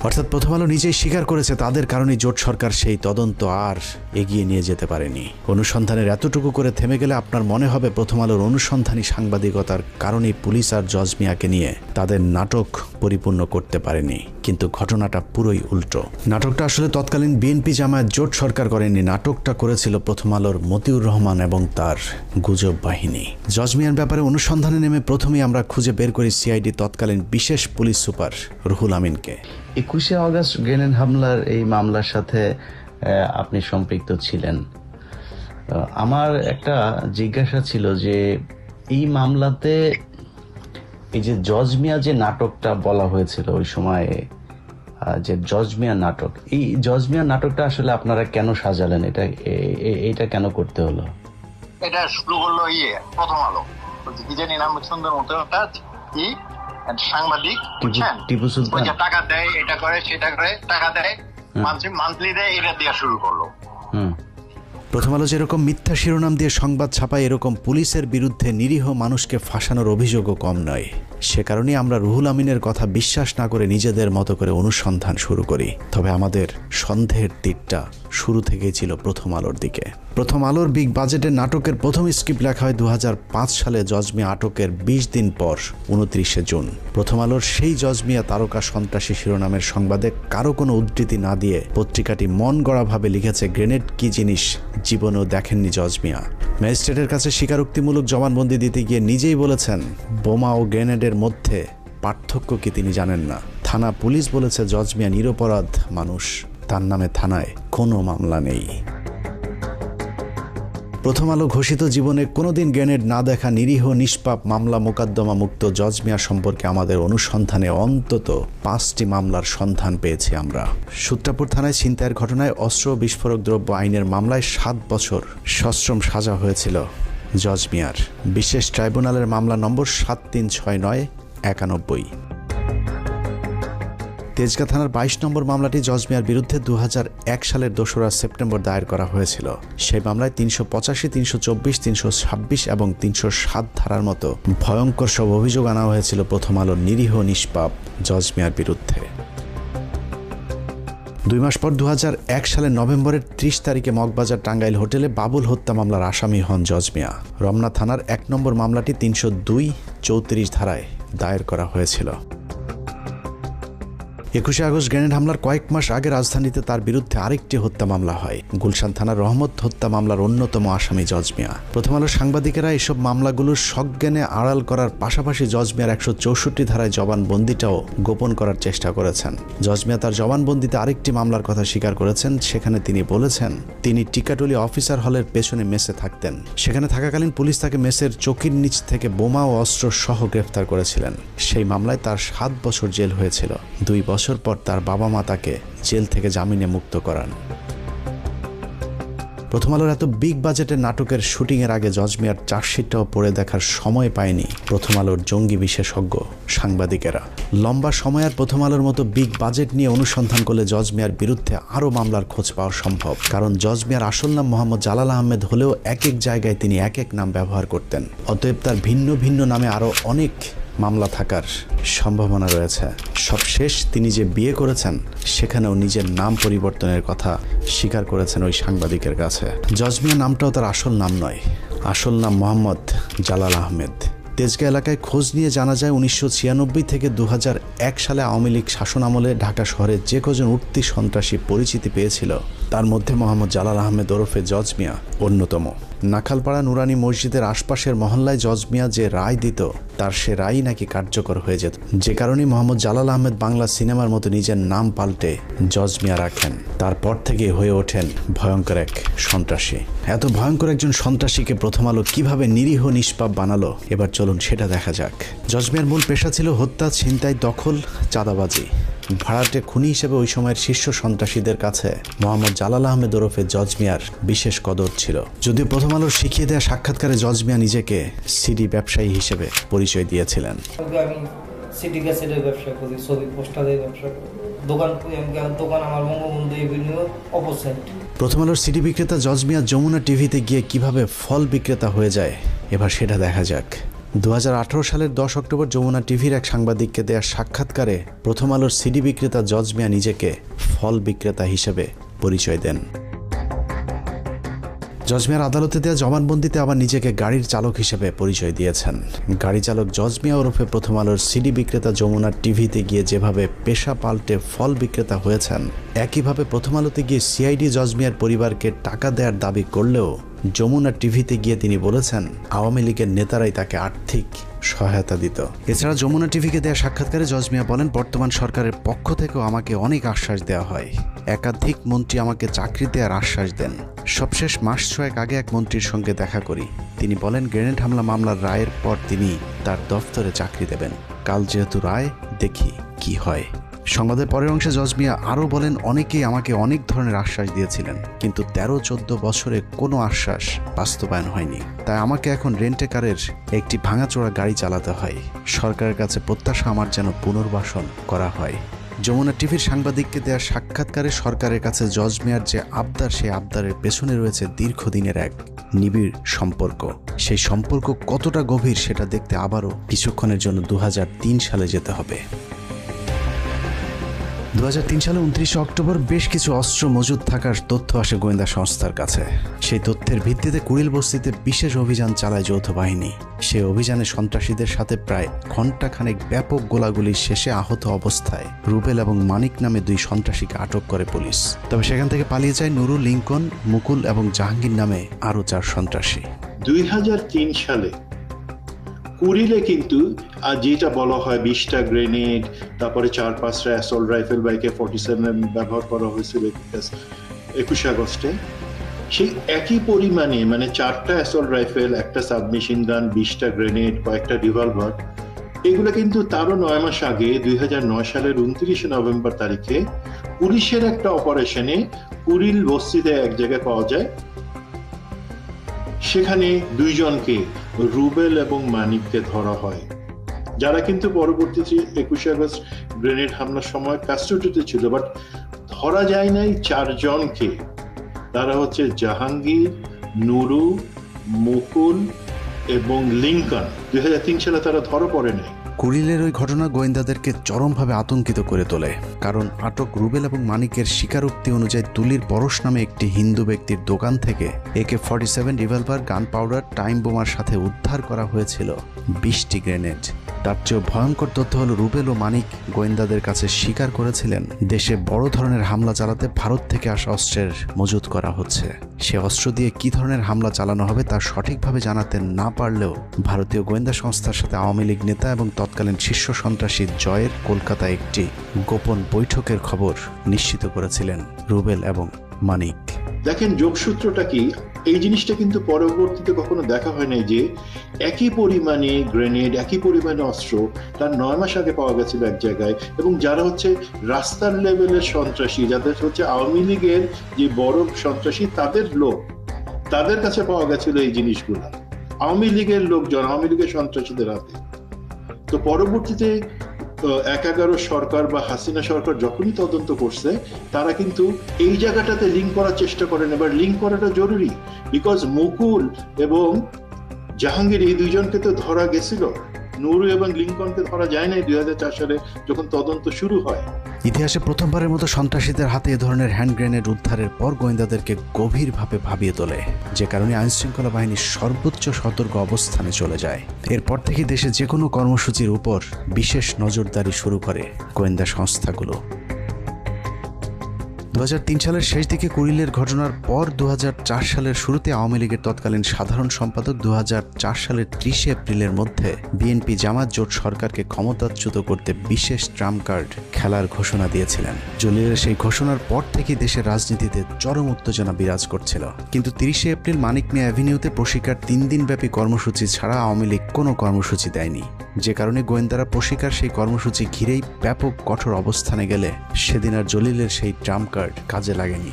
অর্থাৎ প্রথম আলো নিজেই স্বীকার করেছে তাদের কারণে জোট সরকার সেই তদন্ত আর এগিয়ে নিয়ে যেতে পারেনি। অনুসন্ধানের এতটুকু করে থেমে গেলে আপনার মনে হবে প্রথম আলোর অনুসন্ধানী সাংবাদিকতার কারণেই পুলিশ আর জজ মিয়াকে নিয়ে তাদের নাটক পরিপূর্ণ করতে পারেনি। কিন্তু ঘটনাটা পুরোই উল্টো। নাটকটা আসলে তৎকালীন বিএনপি জামায়াত জোট সরকার করেনি, নাটকটা করেছিল প্রথম আলোর মতিউর রহমান এবং তার গুজব বাহিনী। জজ মিয়ার ব্যাপারে অনুসন্ধানে নেমে প্রথমেই আমরা খুঁজে বের করি সিআইডি তৎকালীন বিশেষ পুলিশ সুপার রুহুল আমিনকে। 21শে আগস্ট গ্রেনেড হামলার এই মামলার সাথে আপনি সম্পৃক্ত ছিলেন। আমার একটা জিজ্ঞাসা ছিল যে এই মামলাতে এই যে জজ মিয়া যে নাটকটা বলা হয়েছিল ওই সময়ে, যে জজ মিয়া নাটক, এই জজ মিয়া নাটকটা আসলে আপনারা কেন সাজালেন? এটা কেন করতে হলো? এটা শুরু করলো প্রথম আলো, কি জানি নাম সুন্দর মতো একটা সাংবাদিক, বুঝছেন, টিপু সুলতান, টাকা দেয়, এটা করে সেটা করে, টাকা দেয়, মান্থলি দেয়, এটা দেওয়া শুরু করলো। প্রথম আলো যেরকম মিথ্যা শিরোনাম দিয়ে সংবাদ ছাপায়, এরকম পুলিশের বিরুদ্ধে নিরীহ মানুষকে ফাঁসানোর অভিযোগও কম নয়। সে কারণেই আমরা রুহুল আমিনের কথা বিশ্বাস না করে নিজেদের মতো করে অনুসন্ধান শুরু করি। তবে আমাদের সন্দেহের তীরটা শুরু থেকেই ছিল প্রথম আলোর দিকে। প্রথম আলোর বিগ বাজেটের নাটকের প্রথম স্ক্রিপ্ট লেখা হয় 2005 সালে জজ মিয়া আটকের 20 দিন পর 29শে জুন। প্রথম আলোর সেই জজ মিয়া তারকা সন্ত্রাসী শিরোনামের সংবাদে কারো কোনো উদ্ধৃতি না দিয়ে পত্রিকাটি মন গড়াভাবে লিখেছে, গ্রেনেড কি জিনিস জীবনেও দেখেননি জজ মিয়া। ম্যাজিস্ট্রেটের কাছে স্বীকারোক্তিমূলক জবানবন্দি দিতে গিয়ে নিজেই বলেছেন, বোমা ও গ্রেনেডের মধ্যে পার্থক্য কি তিনি জানেন না। থানা পুলিশ বলেছে জজ মিয়া নিরপরাধ মানুষ, তার নামে থানায় কোনো মামলা নেই। প্রথম আলো ঘোষিত জীবনে কোনোদিন গ্রেনেড না দেখা নিরীহ নিষ্পাপ মামলা মোকদ্দমা মুক্ত জজ মিয়া সম্পর্কে আমাদের অনুসন্ধানে অন্তত 5টি মামলার সন্ধান পেয়েছি আমরা। সূত্রাপুর থানায় ছিনতাইয়ের ঘটনায় অস্ত্র বিস্ফোরক দ্রব্য আইনের মামলায় 7 বছর সশ্রম সাজা হয়েছিল জজ মিয়ার। বিশেষ ট্রাইব্যুনালের মামলা নম্বর 736991। তেজগাঁ থানার 22 নম্বর মামলাটি জজ মিয়ার বিরুদ্ধে 2001 সালের 2রা সেপ্টেম্বর দায়ের করা হয়েছিল। সেই মামলায় 385, 324, 326 এবং 307 ধারার মতো ভয়ঙ্কর সব অভিযোগ আনা হয়েছিল প্রথম আলোর নিরীহ নিষ্পাপ জজ মিয়ার বিরুদ্ধে। 2 মাস পর 2001 সালের নভেম্বরের 30 তারিখে মগবাজার টাঙ্গাইল হোটেলে বাবুল হত্যা মামলার আসামি হন জজ মিয়া। রমনা থানার 1 নম্বর মামলাটি 302, 34 ধারায় দায়ের করা হয়েছিল। 21শে আগস্ট গ্রেনেড হামলার কয়েক মাস আগে রাজধানীতে তার বিরুদ্ধে আরেকটি হত্যা মামলা হয়। গুলশান থানার রহমত হত্যা মামলার অন্যতম আসামি জজ মিয়া। প্রথম আলোর সাংবাদিকেরা এসব মামলাগুলোর সজ্ঞানে আড়াল করার পাশাপাশি জজ মিয়ার 164 ধারায় জবানবন্দিটাও গোপন করার চেষ্টা করেছেন। জজ মিয়া তার জবানবন্দিতে আরেকটি মামলার কথা স্বীকার করেছেন। সেখানে তিনি বলেছেন, তিনি টিকাটুলি অফিসার হলের পেছনে মেসে থাকতেন। সেখানে থাকাকালীন পুলিশ তাকে মেসের চৌকির নিচ থেকে বোমা ও অস্ত্র সহ গ্রেফতার করেছিলেন। সেই মামলায় তার 7 বছর জেল হয়েছিল। 2 বছর পর তার বাবা মা তাকে জেল থেকে জামিনে মুক্ত করান। প্রথম আলোর এত বিগ বাজেটের নাটকের শুটিংয়ের আগে জজ মিয়ার চার্জশিটটাও পড়ে দেখার সময় পায়নি প্রথম আলোর জঙ্গি বিশেষজ্ঞ সাংবাদিকেরা। লম্বা সময় আর প্রথম আলোর মতো বিগ বাজেট নিয়ে অনুসন্ধান করলে জজ মিয়ার বিরুদ্ধে আরও মামলার খোঁজ পাওয়া সম্ভব। কারণ জজ মিয়ার আসল নাম মোহাম্মদ জালাল আহমেদ হলেও এক এক জায়গায় তিনি এক এক নাম ব্যবহার করতেন। অতএব তার ভিন্ন ভিন্ন নামে আরও অনেক মামলা থাকার সম্ভাবনা রয়েছে। সবশেষ তিনি যে বিয়ে করেছেন সেখানেও নিজের নাম পরিবর্তনের কথা স্বীকার করেছেন ওই সাংবাদিকের কাছে। জজ মিয়া নামটাও তার আসল নাম নয়, আসল নাম মোহাম্মদ জালাল আহমেদ। তেজগাঁ এলাকায় খোঁজ নিয়ে জানা যায় 1996 থেকে 2001 সালে আওয়ামী লীগ শাসন আমলে ঢাকা শহরে যে কজন উঠতি সন্ত্রাসী পরিচিতি পেয়েছিল তার মধ্যে মোহাম্মদ জালাল আহমেদ ওরফে জজ মিয়া অন্যতম। নাখালপাড়া নুরানি মসজিদের আশপাশের মহল্লায় জজ মিয়া যে রায় দিত তার সে রায় নাকি কার্যকর হয়ে যেত, যে কারণে মোহাম্মদ জালাল আহমেদ বাংলা সিনেমার মতো নিজের নাম পাল্টে জজ মিয়া রাখেন। তারপর থেকে হয়ে ওঠেন ভয়ঙ্কর এক সন্ত্রাসী। এত ভয়ঙ্কর একজন সন্ত্রাসীকে প্রথম আলো কিভাবে নিরীহ নিষ্পাপ বানালো এবার চলুন সেটা দেখা যাক। জজ মিয়ার মূল পেশা ছিল হত্যা, ছিনতাই, দখল, চাঁদাবাজি। ভাড়াটে খুনি হিসেবে ওই সময়ের শীর্ষ সন্ত্রাসীদের কাছে মোহাম্মদ জালাল আহমেদ ওরফে জজ মিয়ার বিশেষ কদর ছিল। যদিও প্রথম আলোর শিখিয়ে দেওয়া সাক্ষাৎকারে জজ মিয়া নিজেকে সিডি ব্যবসায়ী হিসেবে পরিচয় দিয়েছিলেন। আমি সিডি ক্যাসেটের ব্যবসা করি, ছবি পোস্টারের ব্যবসা করি, দোকান আমার বঙ্গবন্ধু এভিনিউ অপোজিট। প্রথম আলোর সিডি বিক্রেতা জজ মিয়া যমুনা টিভিতে গিয়ে কিভাবে ফল বিক্রেতা হয়ে যায় এবার সেটা দেখা যাক। 2018 সালের 10 অক্টোবর যমুনা টিভির এক সাংবাদিককে দেয়া সাক্ষাৎকারে প্রথম আলোর সিডি বিক্রেতা জজ মিয়া নিজেকে ফল বিক্রেতা হিসেবে পরিচয় দেন। জজ মিয়ার আদালতে দেওয়া জবানবন্দিতে আবার নিজেকে গাড়ির চালক হিসেবে পরিচয় দিয়েছেন। গাড়ি চালক জজ মিয়া ওরফে প্রথম আলোর সিডি বিক্রেতা যমুনা টিভিতে গিয়ে যেভাবে পেশা পাল্টে ফল বিক্রেতা হয়েছেন, একইভাবে প্রথম আলোতে গিয়ে সিআইডি জজ মিয়ার পরিবারকে টাকা দেওয়ার দাবি করলেও যমুনা টিভিতে গিয়ে তিনি বলেছেন আওয়ামী লীগের নেতারাই তাকে আর্থিক সহায়তা দিত। এছাড়া যমুনা টিভিকে দেয়া সাক্ষাৎকারে জজ মিয়া বলেন, বর্তমান সরকারের পক্ষ থেকেও আমাকে অনেক আশ্বাস দেওয়া হয়। একাধিক মন্ত্রী আমাকে চাকরি দেওয়ার আশ্বাস দেন। সবশেষ মাস 6 আগে এক মন্ত্রীর সঙ্গে দেখা করি। তিনি বলেন গ্রেনেড হামলা মামলার রায়ের পর তিনি তার দফতরে চাকরি দেবেন। কাল যেহেতু রায়, দেখি কি হয়। সংবাদের পরের অংশে জজ মিয়া আরও বলেন, অনেকেই আমাকে অনেক ধরনের আশ্বাস দিয়েছিলেন, কিন্তু 13-14 বছরে কোনো আশ্বাস বাস্তবায়ন হয়নি। তাই আমাকে এখন রেন্টে কারের একটি ভাঙাচোরা গাড়ি চালাতে হয়। সরকারের কাছে প্রত্যাশা আমার যেন পুনর্বাসন করা হয়। যমুনা টিভির সাংবাদিককে দেওয়া সাক্ষাৎকারে সরকারের কাছে জজ মিয়ার যে আবদার, সেই আবদারের পেছনে রয়েছে দীর্ঘদিনের এক নিবিড় সম্পর্ক। সেই সম্পর্ক কতটা গভীর সেটা দেখতে আবারও কিছুক্ষণের জন্য 2003 সালে যেতে হবে। 2003 সালে 29 অক্টোবর বেশ কিছু অস্ত্র মজুদ থাকার তথ্য আসে গোয়েন্দা সংস্থার কাছে। সেই তথ্যের ভিত্তিতে কুড়িল বস্তিতে বিশেষ অভিযান চালায় যৌথ বাহিনী। সেই অভিযানে সন্ত্রাসীদের সাথে প্রায় ঘণ্টাখানেক ব্যাপক গোলাগুলির শেষে আহত অবস্থায় রুবেল এবং মানিক নামে 2 সন্ত্রাসীকে আটক করে পুলিশ। তবে সেখান থেকে পালিয়ে যায় নুরুল, লিঙ্কন, মুকুল এবং জাহাঙ্গীর নামে আরও 4 সন্ত্রাসী। 2003 সালে কুড়িলে কিন্তু যেটা বলা হয় 20টা গ্রেনেড, তারপরে 4-5টা অ্যাসল্ট রাইফেল বা AK-47 ব্যবহার করা হয়েছিল 21 আগস্টে। সেই একই পরিমাণে মানে 4টা অ্যাসল্ট রাইফেল, একটা সাবমেশিন গান, 20টা গ্রেনেড, কয়েকটা রিভলভার, এগুলো কিন্তু তারও 9 মাস আগে 2009 সালের 29 নভেম্বর তারিখে পুলিশের একটা অপারেশনে কুড়িল বস্তিতে এক জায়গায় পাওয়া যায়। সেখানে 2 জনকে, রুবেল এবং মানিককে ধরা হয়, যারা কিন্তু পরবর্তীতে 21 আগস্ট গ্রেনেড হামলার সময় কাস্টডিতে ছিল, বাট ধরা যায় নাই 4 জনকে। তারা হচ্ছে জাহাঙ্গীর, নুরু, মুকুল এবং লিঙ্কন। 2003 সালে তারা ধরা পড়ে নাই। কুড়িলের ওই ঘটনা গোয়েন্দাদেরকে চরমভাবে আতঙ্কিত করে তোলে। কারণ আটক রুবেল এবং মানিকের স্বীকারোক্তি অনুযায়ী তুলির পরশ নামে একটি হিন্দু ব্যক্তির দোকান থেকে AK-47 রিভলভার, গান পাউডার, টাইম বোমার সাথে উদ্ধার করা হয়েছিল 20টি গ্রেনেড। তার চেয়েও ভয়ঙ্কর তথ্য হলো রুবেল ও মানিক গোয়েন্দাদের কাছে স্বীকার করেছিলেন দেশে বড় ধরনের হামলা চালাতে ভারত থেকে আসা অস্ত্রের মজুত করা হচ্ছে। সে অস্ত্র দিয়ে কি ধরনের হামলা চালানো হবে তা সঠিকভাবে জানাতে না পারলেও ভারতীয় গোয়েন্দা সংস্থার সাথে আওয়ামী লীগ নেতা এবং তৎকালীন শীর্ষ সন্ত্রাসী জয়ের কলকাতায় একটি গোপন বৈঠকের খবর নিশ্চিত করেছিলেন রুবেল এবং মানিক। দেখেন যোগসূত্রটা কি, এই জিনিসটা কিন্তু পরবর্তীতে কখনো দেখা হয় নাই যে একই পরিমাণে গ্রেনেড, একই পরিমাণে অস্ত্র তার 9 মাস আগে পাওয়া গেছিল এক জায়গায়, এবং যারা হচ্ছে রাস্তার লেভেলের সন্ত্রাসী, যাদের হচ্ছে আওয়ামী লীগের যে বড় সন্ত্রাসী তাদের লোক, তাদের কাছে পাওয়া গেছিল এই জিনিসগুলো, আওয়ামী লীগের লোকজন, আওয়ামী লীগের সন্ত্রাসীদের হাতে। তো পরবর্তীতে ১/১১ সরকার বা হাসিনা সরকার যখনই তদন্ত করছে, তারা কিন্তু এই জায়গাটাতে লিঙ্ক করার চেষ্টা করেন। এবার লিঙ্ক করাটা জরুরি, বিকজ মুকুল এবং জাহাঙ্গীর এই দুইজনকে তো ধরা গেছিল, নুরু এবং লিঙ্কনকে ধরা যায় নাই 2004 সালে যখন তদন্ত শুরু হয়। ইতিহাসে প্রথমবারের মতো সন্ত্রাসীদের হাতে এ ধরনের হ্যান্ড গ্রেনেড উদ্ধারের পর গোয়েন্দাদেরকে গভীরভাবে ভাবিয়ে তোলে, যে কারণে আইনশৃঙ্খলা বাহিনী সর্বোচ্চ সতর্ক অবস্থানে চলে যায়। এরপর থেকে দেশে যে কোনো কর্মসূচির উপর বিশেষ নজরদারি শুরু করে গোয়েন্দা সংস্থাগুলো। 2003 সালের শেষ দিকে কুড়িলের ঘটনার পর 2004 সালের শুরুতে আওয়ামী লীগের তৎকালীন সাধারণ সম্পাদক 2004 সালের 30 এপ্রিলের মধ্যে বিএনপি জামাত জোট সরকারকে ক্ষমতাচ্যুত করতে বিশেষ ট্রাম্প কার্ড খেলার ঘোষণা দিয়েছিলেন। জলিলের সেই ঘোষণার পর থেকেই দেশের রাজনীতিতে চরম উত্তেজনা বিরাজ করছিল। কিন্তু 30 এপ্রিল মানিক মিয়া অ্যাভিনিউতে প্রশিকার 3 দিনব্যাপী কর্মসূচি ছাড়া আওয়ামী লীগ কোনো কর্মসূচি দেয়নি, যে কারণে গোয়েন্দারা প্রশিকার সেই কর্মসূচি ঘিরেই ব্যাপক কঠোর অবস্থানে গেলে সেদিন আর জলিলের সেই ট্রাম্প কার্ড কাজে লাগেনি।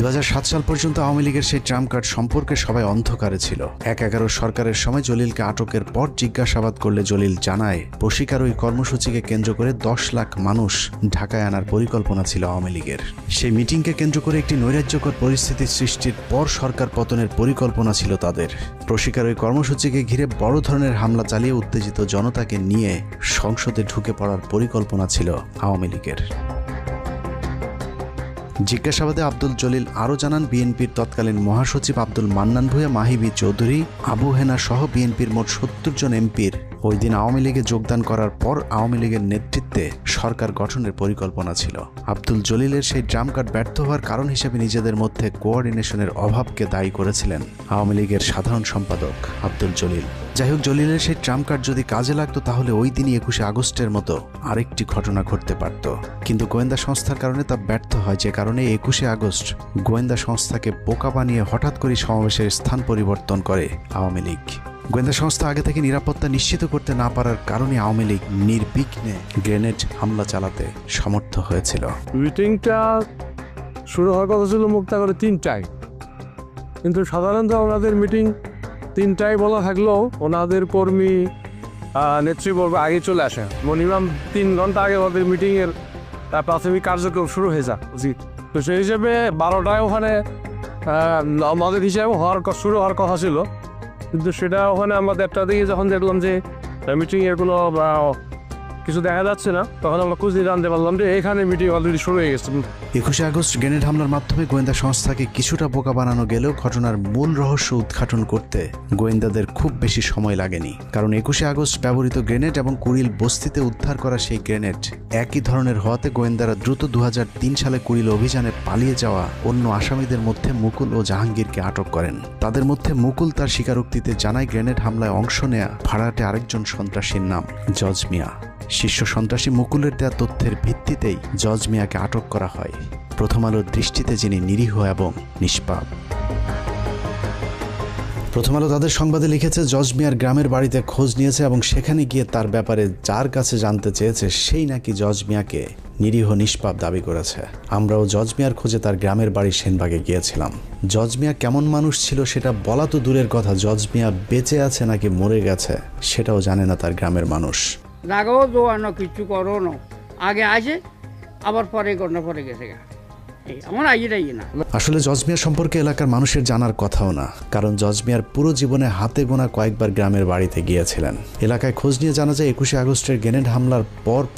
2007 সাল পর্যন্ত আওয়ামী লীগের সেই ট্রাম্প কার্ড সম্পর্কে সবাই অন্ধকারে ছিল। 1/11 সরকারের সময় জলিলকে আটকের পর জিজ্ঞাসাবাদ করলে জলিল জানায়, প্রশিকার ওই কর্মসূচিকে কেন্দ্র করে 10 লাখ মানুষ ঢাকায় আনার পরিকল্পনা ছিল আওয়ামী লীগের। সেই মিটিংকে কেন্দ্র করে একটি নৈরাজ্যকর পরিস্থিতি সৃষ্টির পর সরকার পতনের পরিকল্পনা ছিল তাদের। প্রশিকার ওই কর্মসূচিকে ঘিরে বড় ধরনের হামলা চালিয়ে উত্তেজিত জনতাকে নিয়ে সংসদে ঢুকে পড়ার পরিকল্পনা ছিল আওয়ামী লীগের। জিজ্ঞাসাবাদে আব্দুল জলিল আরও জানান, বিএনপির তৎকালীন মহাসচিব আব্দুল মান্নান ভূঁইয়া, মাহিবি চৌধুরী, আবু হেনা সহ বিএনপির মোট 70 জন এমপির ওই দিন আওয়ামী লীগে যোগদান করার পর আওয়ামী লীগের নেতৃত্বে সরকার গঠনের পরিকল্পনা ছিল। আব্দুল জলিলের সেই ট্রাম্প কার্ড ব্যর্থ হওয়ার কারণ হিসেবে নিজেদের মধ্যে কোঅর্ডিনেশনের অভাবকে দায়ী করেছিলেন আওয়ামী লীগের সাধারণ সম্পাদক আব্দুল জলিল। যাই হোক, জলিলের সেই ট্রাম্প কার্ড যদি কাজে লাগতো তাহলে ওই দিনই 21 আগস্টের মতো আরেকটি ঘটনা ঘটতে পারত, কিন্তু গোয়েন্দা সংস্থার কারণে তা ব্যর্থ হয়, যে কারণে 21 আগস্ট গোয়েন্দা সংস্থাকে বোকা বানিয়ে হঠাৎ করে সমাবেশের স্থান পরিবর্তন করে আওয়ামী লীগ। গোয়েন্দা সংস্থা আগে থেকে নিরাপত্তা নিশ্চিত করতে না পারার কারণে আওয়ামী লীগ নির্বিঘ্নে গ্রেনেড হামলা চালাতে সমর্থ হয়েছিল। মিটিংটা শুরু হওয়ার কথা ছিল মুক্তাগড়ে 3টায়, কিন্তু সাধারণত ওনাদের মিটিং 3টায় বলা থাকলেও ওনাদের কর্মী নেতৃবর্গ আগে চলে আসে। মিনিমাম 3 ঘন্টা আগে ওদের মিটিংয়ের প্রাথমিক কার্যক্রম শুরু হয়ে যায় উচিত। তো সেই হিসেবে 12টায় ওখানে আমাদের হিসাবে শুরু হওয়ার কথা ছিল, কিন্তু সেটা ওখানে আমরা 1টা দিকে যখন দেখলাম যে মিটিংয়ের কোনো কিছু দেখা যাচ্ছে না, তখন আমরা খুঁজে জানতে পারলাম যে এখানে মিটিং অলরেডি শুরু হয়ে গেছে। 21 আগস্ট গ্রেনেড হামলার মাধ্যমে গোয়েন্দা সংস্থাকে কিছুটা বোকা বানানো গেলেও ঘটনার মূল রহস্য উদ্ঘাটন করতে গোয়েন্দাদের খুব বেশি সময় লাগেনি, কারণ 21 আগস্ট ব্যবহৃত গ্রেনেড এবং কুড়িল বস্তিতে উদ্ধার করা সেই গ্রেনেড একই ধরনের হওয়াতে গোয়েন্দারা দ্রুত 2003 সালে কুড়িল অভিযানে পালিয়ে যাওয়া অন্য আসামিদের মধ্যে মুকুল ও জাহাঙ্গীরকে আটক করেন। তাদের মধ্যে মুকুল তার স্বীকারোক্তিতে জানায় গ্রেনেড হামলায় অংশ নেয়া ভাড়াটে আরেকজন সন্ত্রাসীর নাম জজ মিয়া। শীর্ষ সন্ত্রাসী মুকুলের দেয়া তথ্যের ভিত্তিতেই জজ মিয়াকে আটক করা হয়, প্রথম আলোর দৃষ্টিতে যিনি নিরীহ এবং নিষ্পাপ। প্রথম আলো তাদের সংবাদে লিখেছে, জজ মিয়ার গ্রামের বাড়িতে খোঁজ নিয়েছে এবং সেখানে গিয়ে তার ব্যাপারে যার কাছে জানতে চেয়েছে সেই নাকি জজ মিয়াকে নিরীহ নিষ্পাপ দাবি করেছে। আমরাও জজ মিয়ার খোঁজে তার গ্রামের বাড়ি সেনবাগে গিয়েছিলাম। জজ মিয়া কেমন মানুষ ছিল সেটা বলা তো দূরের কথা, জজ মিয়া বেঁচে আছে নাকি মরে গেছে সেটাও জানে না তার গ্রামের মানুষ। লাগাও দোয়ানো কিছু করো না, আগে আসে আবার পরে ঘটনা পরে গেছে আমার আইটাই না। আসলে জজ মিয়া সম্পর্কে এলাকার মানুষের জানার কথাও না, কারণ জজ মিয়ার পুরো জীবনে হাতে গোনা কয়েকবার গ্রামের বাড়িতে গিয়েছিলেন। এলাকায় খোঁজ নিয়ে জানা যায় 21 আগস্টের গ্রেনেড হামলার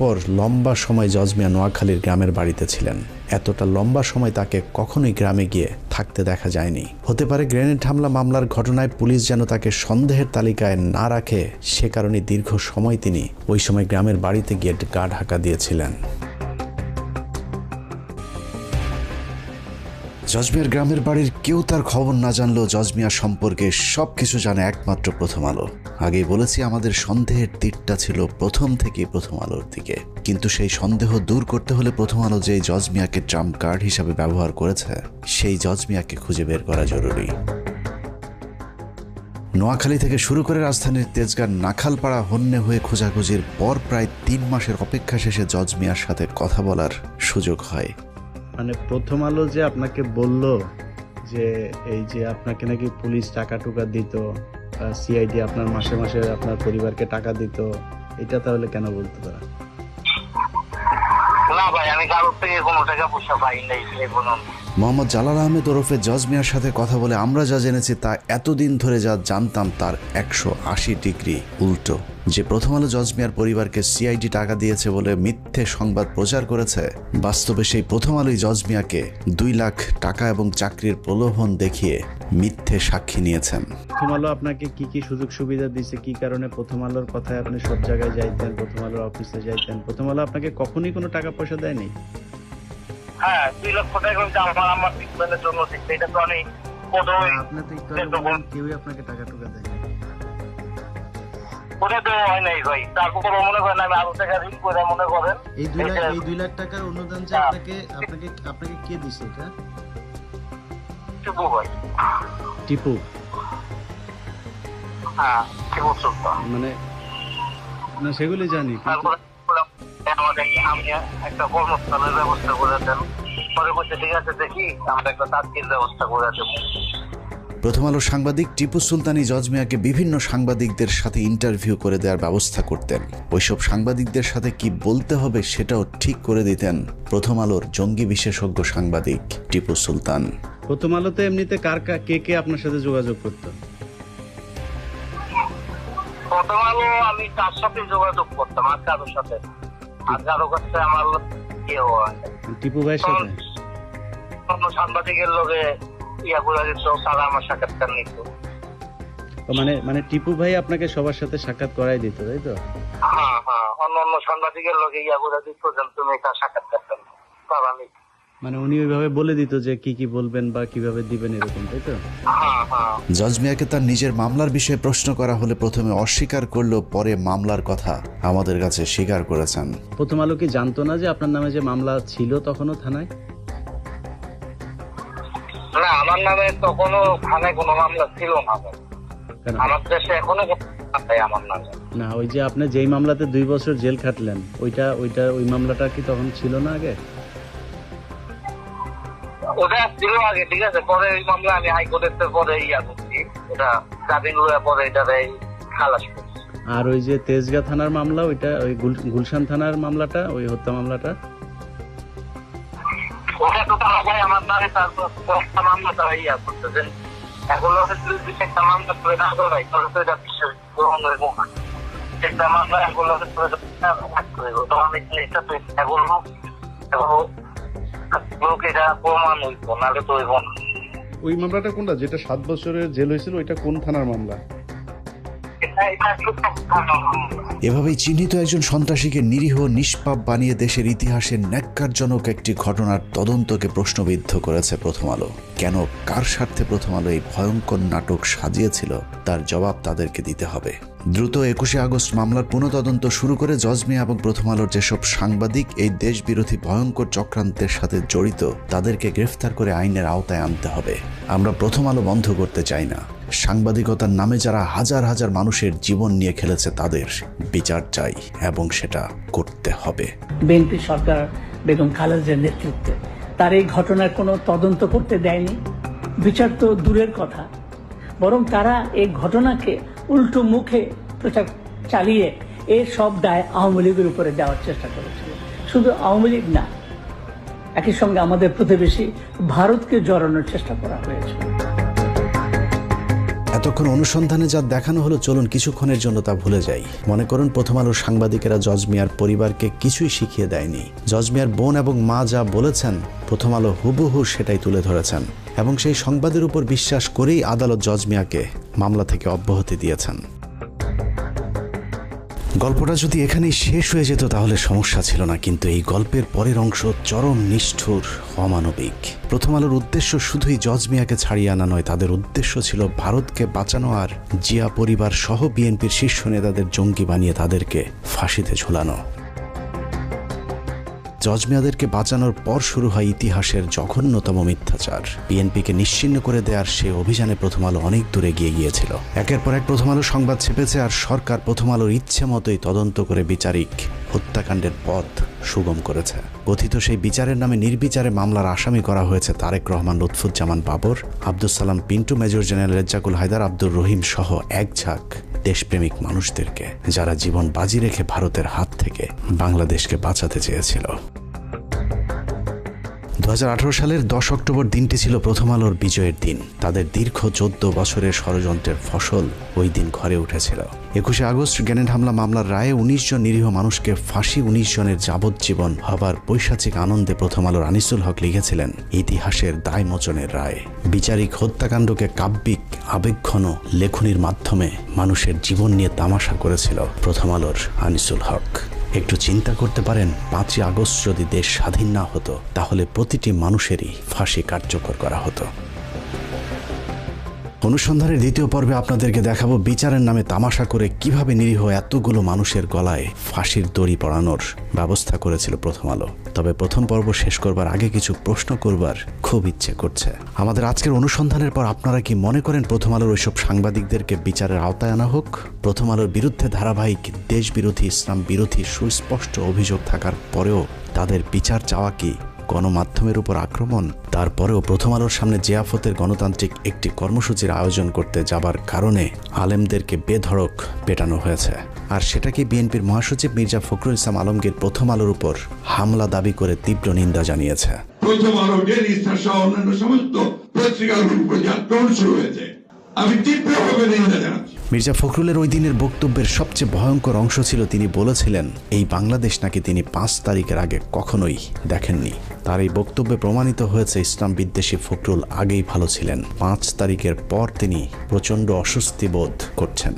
পর লম্বা সময় জজ মিয়া নোয়াখালীর গ্রামের বাড়িতে ছিলেন। এতটা লম্বা সময় তাকে কখনোই গ্রামে গিয়ে থাকতে দেখা যায়নি। হতে পারে গ্রেনেড হামলা মামলার ঘটনায় পুলিশ যেন তাকে সন্দেহের তালিকায় না রাখে, সে কারণে দীর্ঘ সময় তিনি ওই সময় গ্রামের বাড়িতে গিয়ে গা ঢাকা দিয়েছিলেন। জজ মিয়ার গ্রামের বাড়ির কেউ তার খবর না জানলেও জজ মিয়া সম্পর্কে সবকিছু জানে একমাত্র প্রথম আলো। আগেই বলেছি, আমাদের সন্দেহের তীরটা ছিল প্রথম থেকেই প্রথম আলোর দিকে, কিন্তু সেই সন্দেহ দূর করতে হলে প্রথম আলো যে জজ মিয়াকে ট্রাম্প কার্ড হিসাবে ব্যবহার করেছে সেই জজ মিয়াকে খুঁজে বের করা জরুরি। নোয়াখালী থেকে শুরু করে রাজধানীর তেজগাঁর নাখালপাড়া হন্যে হয়ে খোঁজাখুঁজির পর প্রায় 3 মাসের অপেক্ষা শেষে জজ মিয়ার সাথে কথা বলার সুযোগ হয়। মানে প্রথম আলো যে আপনাকে বলল যে এই যে আপনাকে নাকি পুলিশ টাকা টুকা দিত, সিআইডি আপনার মাসে মাসে আপনার পরিবারকে টাকা দিত, এটা তাহলে কেন বলতো তারা? না ভাই, আমি কারোর থেকে কোনো টাকা পয়সা পাই নাই। মোহাম্মদ জালাল আহমেদ ওরফে জজ মিয়ার সাথে কথা বলে আমরা যা জেনেছি তা এতদিন ধরে যা জানতাম তার 180 ডিগ্রি উল্টো। যে প্রথম আলো জজ মিয়ার পরিবারকে সিআইডি টাকা দিয়েছে বলে মিথ্যে সংবাদ প্রচার করেছে, বাস্তবে সেই প্রথম আলোই জজ মিয়াকে 2 লাখ টাকা এবং চাকরির প্রলোভন দেখিয়ে মিথ্যে সাক্ষী নিয়েছেন। প্রথম আলো আপনাকে কি কি সুযোগ সুবিধা দিয়েছে, কি কারণে প্রথম আলোর কথায় আপনি সব জায়গায় যাইতেন, প্রথম আলোর অফিসে যাইতেন? প্রথম আলো আপনাকে কখনই কোনো টাকা পয়সা দেয়নি? হ্যাঁ, 2 লক্ষ টাকা আমার ট্রিটমেন্টের জন্য দিচ্ছে। এটা তো আমি কেউই আপনাকে টাকা টুকা দেয়নি? ওটা তো হয় নাই ভাই। তারপর মনে করেন আমি আরো টাকা ঋণ করে মনে করেন এই 2 লাখ টাকার অনুদান যে আপনাকে কে দিছে? এটা টিপু ভাই। টিপু? হ্যাঁ, টিপু সুলতান। মানে না, সেগুলি জানি। আমি একটা কর্মস্থানের ব্যবস্থা করে দেন, পরে বলছে ঠিক আছে দেখি আমরা একটা তাৎক্ষণিক ব্যবস্থা করে দেবো। প্রথম আলোর সাংবাদিক টিপু সুলতানই জজ মিয়াকে বিভিন্ন সাংবাদিকদের সাথে ইন্টারভিউ করে দেওয়ার ব্যবস্থা করতেন। ওইসব সাংবাদিকদের সাথে কি বলতে হবে সেটাও ঠিক করে দিতেন প্রথম আলোর জঙ্গি বিশেষজ্ঞ সাংবাদিক টিপু সুলতান। প্রথম আলোতে এমনিতে কে আপনার সাথে যোগাযোগ করতো? প্রথম আলো আমি তার সাথে যোগাযোগ করতাম, আর কারোর সাথে, আর কারো কাছে আমার কেউ হয় টিপু ভাইয়ের সাথে অন্য সাংবাদিকের লোকে ইয়া করে দিত, তারা আমার সাক্ষাৎকার নিত। মানে টিপু ভাই আপনাকে সবার সাথে সাক্ষাৎ করাই দিত, তাই তো? হ্যাঁ হ্যাঁ, অন্য সাংবাদিকের লোকে ইয়া করে দিত যে তুমি তার সাক্ষাৎকার তারা নিত। মানে উনি ওইভাবে বলে দিত যে কি কি বলবেন বা কিভাবে দিবেন, এরকম, তাই তো? জজ মিয়াকে তার নিজের মামলার বিষয়ে প্রশ্ন করা হলে প্রথমে অস্বীকার করলেও পরে মামলার কথা আমাদের কাছে স্বীকার করেছেন। প্রথম আলো কি জানতো না যে আপনার নামে যে মামলা ছিল তখনও থানায়? না, আমার নামে তখনও থানায় কোনো মামলা ছিল না। আমার দেশে এখনো আমার নামে না। ওই যে আপনি যেই মামলাতে 2 বছর জেল খাটলেন, ওই মামলাটা কি তখন ছিল না আগে? ওটা ছিল আগে, ঠিক আছে। পরে ওই মামলা আমি হাইকোর্টের পরে ইয়া করছি, ওটা জামিন লওয়ার পরে এটা খালাস করছি। আর ওই যে তেজগাঁ থানার মামলা, ওইটা ওই গুলশান থানার মামলাটা, ওই হত্যা মামলাটা, ওটা তো ভাই আমার নামে তারপর মামলা তারা ইয়া করতেছেন। এখন একটা মামলা করে না করাই তাহলে তো এটা বিশ্বাস গ্রহণ হইব না। একটা মামলা এখন তো আমি এটা তো এখনো লোক এটা প্রমাণ হইব, নাহলে তো হইব না। ওই মামলাটা কোনটা, যেটা 7 বছরের জেল হয়েছিল, ওইটা কোন থানার মামলা? এভাবেই চিহ্নিত একজন সন্ত্রাসীকে নিরীহ নিষ্পাপ বানিয়ে দেশের ইতিহাসের ন্যাক্কারজনক একটি ঘটনার তদন্তকে প্রশ্নবিদ্ধ করেছে প্রথম আলো। কেন, কার স্বার্থে প্রথম আলো এই ভয়ঙ্কর নাটক সাজিয়েছিল তার জবাব তাদেরকে দিতে হবে। দ্রুত 21শে আগস্ট মামলার পুনঃতদন্ত শুরু করে জজ মিয়া এবং প্রথম আলোর যেসব সাংবাদিক এই দেশবিরোধী ভয়ঙ্কর চক্রান্তের সাথে জড়িত তাদেরকে গ্রেফতার করে আইনের আওতায় আনতে হবে। আমরা প্রথম আলো বন্ধ করতে চাই না। সাংবাদিকতার নামে যারা হাজার হাজার মানুষের জীবন নিয়ে খেলেছে তাদের বিচার চাই এবং সেটা করতে হবে। বিএনপি সরকার বেগম খালেদার নেতৃত্বে তার এই ঘটনার কোনো তদন্ত করতে দেয়নি, বিচার তো দূরের কথা, বরং তারা এই ঘটনাকে উল্টো মুখে প্রচার চালিয়ে এই সব দায় আওয়ামী লীগের উপরে দেওয়ার চেষ্টা করেছিল। শুধু আওয়ামী লীগ না, একই সঙ্গে আমাদের প্রতিবেশী ভারতকে জড়ানোর চেষ্টা করা হয়েছে। এতক্ষণ অনুসন্ধানে যা দেখানো হলো, চলুন কিছুক্ষণের জন্য তা ভুলে যাই। মনে করুন প্রথম আলোর সাংবাদিকেরা জজ মিয়ার পরিবারকে কিছুই শিখিয়ে দেয়নি। জজ মিয়ার বোন এবং মা যা বলেছেন প্রথম আলো হুবহু সেটাই তুলে ধরেছেন এবং সেই সংবাদের উপর বিশ্বাস করেই আদালত জজ মিয়াকে মামলা থেকে অব্যাহতি দিয়েছেন। গল্পটা যদি এখানেই শেষ হয়ে যেত তাহলে সমস্যা ছিল না, কিন্তু এই গল্পের পরের অংশ চরম নিষ্ঠুর, অমানবিক। প্রথম আলোর উদ্দেশ্য শুধুই জজ মিয়াকে ছাড়িয়ে আনা নয়, তাদের উদ্দেশ্য ছিল ভারতকে বাঁচানো আর জিয়া পরিবার সহ বিএনপির শীর্ষ নেতাদের জঙ্গি বানিয়ে তাদেরকে ফাঁসিতে ঝোলানো। জজ মিয়াদেরকে বাঁচানোর পর শুরু হয় ইতিহাসের জঘন্যতম মিথ্যাচার। বিএনপিকে নিশ্চিহ্ন করে দেওয়ার সে অভিযানে প্রথম আলো অনেক দূরে গিয়ে গিয়েছিল। একের পর এক প্রথম আলো সংবাদ ছেপেছে আর সরকার প্রথম আলোর ইচ্ছে মতোই তদন্ত করে বিচারিক হত্যাকাণ্ডের পথ সুগম করেছে। কথিত সেই বিচারের নামে নির্বিচারে মামলার আসামি করা হয়েছে তারেক রহমান, লুৎফুজ্জামান বাবর, আব্দুল সালাম পিন্টু, মেজর জেনারেল রেজ্জাকুল হায়দার, আব্দুর রহিম সহ এক ঝাঁক দেশপ্রেমিক মানুষদেরকে, যারা জীবন বাজি রেখে ভারতের হাত থেকে বাংলাদেশকে বাঁচাতে চেয়েছিল। 2018 সালের 10 অক্টোবর দিনটি ছিল প্রথম আলোর বিজয়ের দিন। তাদের দীর্ঘ 14 বছরের ষড়যন্ত্রের ফসল ওই দিন ঘরে উঠেছিল। 21 আগস্ট গ্রেনেড হামলা মামলার রায়ে 19 জন নিরীহ মানুষকে ফাঁসি, 19 জনের যাবজ্জীবন হবার পৈশাচিক আনন্দে প্রথম আলোর আনিসুল হক লিখেছিলেন ইতিহাসের দায় মোচনের রায়। বিচারিক হত্যাকাণ্ডকে কাব্যিক আবেগঘন লেখনির মাধ্যমে মানুষের জীবন নিয়ে তামাশা করেছিল প্রথম আলোর আনিসুল হক। একটু চিন্তা করতে পারেন, 5ই আগস্ট যদি দেশ স্বাধীন না হতো তাহলে প্রতিটি মানুষেরই ফাঁসি কার্যকর করা হতো। অনুসন্ধানের দ্বিতীয় পর্বে আপনাদেরকে দেখাবো বিচারের নামে তামাশা করে কিভাবে নিরীহ এতগুলো মানুষের গলায় ফাঁসির দড়ি পরানোর ব্যবস্থা করেছিল প্রথম আলো। তবে প্রথম পর্ব শেষ করবার আগে কিছু প্রশ্ন করবার খুব ইচ্ছে করছে। আমাদের আজকের অনুসন্ধানের পর আপনারা কি মনে করেন প্রথম আলোর ওইসব সাংবাদিকদেরকে বিচারের আওতায় আনা হোক? প্রথম আলোর বিরুদ্ধে ধারাবাহিক দেশবিরোধী, ইসলাম বিরোধী সুস্পষ্ট অভিযোগ থাকার পরেও তাদের বিচার চাওয়া কি গণমাধ্যমের উপর আক্রমণ? তারপরেও প্রথম আলোর সামনে জিয়াফতের গণতান্ত্রিক একটি কর্মসূচির আয়োজন করতে যাবার কারণে আলেমদেরকে বেধড়ক পেটানো হয়েছে। আর সেটাকে বিএনপির মহাসচিব মির্জা ফখরুল ইসলাম আলমগীর প্রথম আলোর উপর হামলা দাবি করে তীব্র নিন্দা জানিয়েছে। প্রথম আলো, ডেইলি স্টার সহ অন্যান্য সমস্ত পত্রিকাগুলোর উপর যে আক্রমণ শুরু হয়েছে, আমি তীব্রভাবে নিন্দা জানাচ্ছি। মির্জা ফখরুলের ওই দিনের বক্তব্যের সবচেয়ে ভয়ঙ্কর অংশ ছিল তিনি বলেছিলেন এই বাংলাদেশ নাকি তিনি 5 তারিখের আগে কখনোই দেখেননি। তার এই বক্তব্যে প্রমাণিত হয়েছে ইসলাম বিদ্বেষী ফখরুল আগেই ভালো ছিলেন। 5 তারিখের পর তিনি প্রচণ্ড অস্বস্তি বোধ করছেন।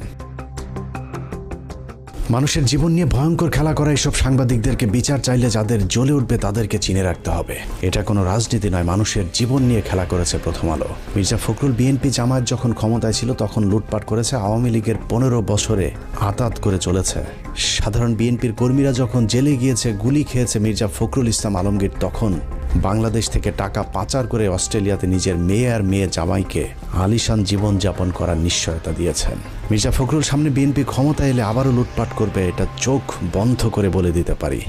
মানুষের জীবন নিয়ে ভয়ঙ্কর খেলা করা এসব সাংবাদিকদেরকে বিচার চাইলে যাদের জ্বলে উঠবে তাদেরকে চিনে রাখতে হবে। এটা কোনো রাজনীতি নয়, মানুষের জীবন নিয়ে খেলা করেছে প্রথম আলো। মির্জা ফখরুল বিএনপি জামায়াত যখন ক্ষমতায় ছিল তখন লুটপাট করেছে, আওয়ামী লীগের 15 বছরে আতাত করে চলেছে। সাধারণ বিএনপির কর্মীরা যখন জেলে গিয়েছে, গুলি খেয়েছে মির্জা ফখরুল ইসলাম আলমগীর তখন বাংলাদেশ থেকে টাকা পাচার করে অস্ট্রেলিয়াতে নিজের মেয়ে আর মেয়ে জামাইকে আলিশান জীবনযাপন করার নিশ্চয়তা দিয়েছেন। মির্জা ফখরুল সামনে বিএনপি ক্ষমতা এলে আবারও লুটপাট করবে, এটা চোখ বন্ধ করে বলে দিতে পারি।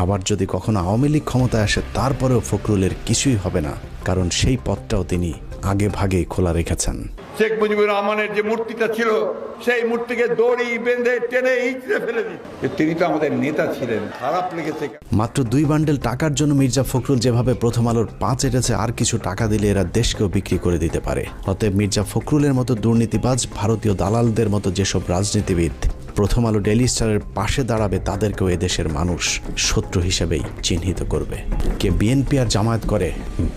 আবার যদি কখনো আওয়ামী লীগ ক্ষমতায় আসে তারপরেও ফখরুলের কিছুই হবে না, কারণ সেই পথটাও তিনি আগে ভাগেই খোলা রেখেছেন। শেখ মুজিবুর রহমানের যে মূর্তিটা ছিল সেই মূর্তিকে দড়ি বেঁধে টেনে ইঁচড়ে ফেলে দিচ্ছে। তিনি তো আমাদের নেতা ছিলেন, খারাপ লেগেছে। মাত্র 2 বান্ডেল টাকার জন্য মির্জা ফখরুল যেভাবে প্রথম আলোর 5 এটেছে, আর কিছু টাকা দিলে এরা দেশকেও বিক্রি করে দিতে পারে। অতএব মির্জা ফখরুলের মতো দুর্নীতিবাজ, ভারতীয় দালালদের মতো যেসব রাজনীতিবিদ প্রথম আলো ডেইলি স্টারের পাশে দাঁড়াবে তাদেরকেও এদেশের মানুষ শত্রু হিসেবেই চিহ্নিত করবে। কে বিএনপি আর জামায়াত করে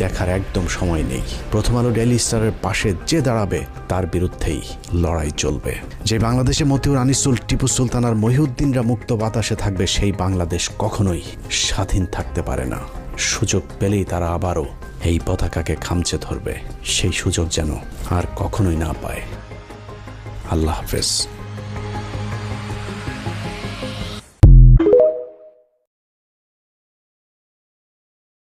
দেখার একদম সময় নেই। প্রথম আলো ডেইলি স্টারের পাশে যে দাঁড়াবে তার বিরুদ্ধেই লড়াই চলবে। যে বাংলাদেশে মতিউর, আনিসুল, টিপু সুলতান আর মহিউদ্দিনরা মুক্ত বাতাসে থাকবে, সেই বাংলাদেশ কখনোই স্বাধীন থাকতে পারে না। সুযোগ পেলেই তারা আবারও এই পতাকাকে খামচে ধরবে, সেই সুযোগ যেন আর কখনোই না পায়। আল্লাহ হাফেজ।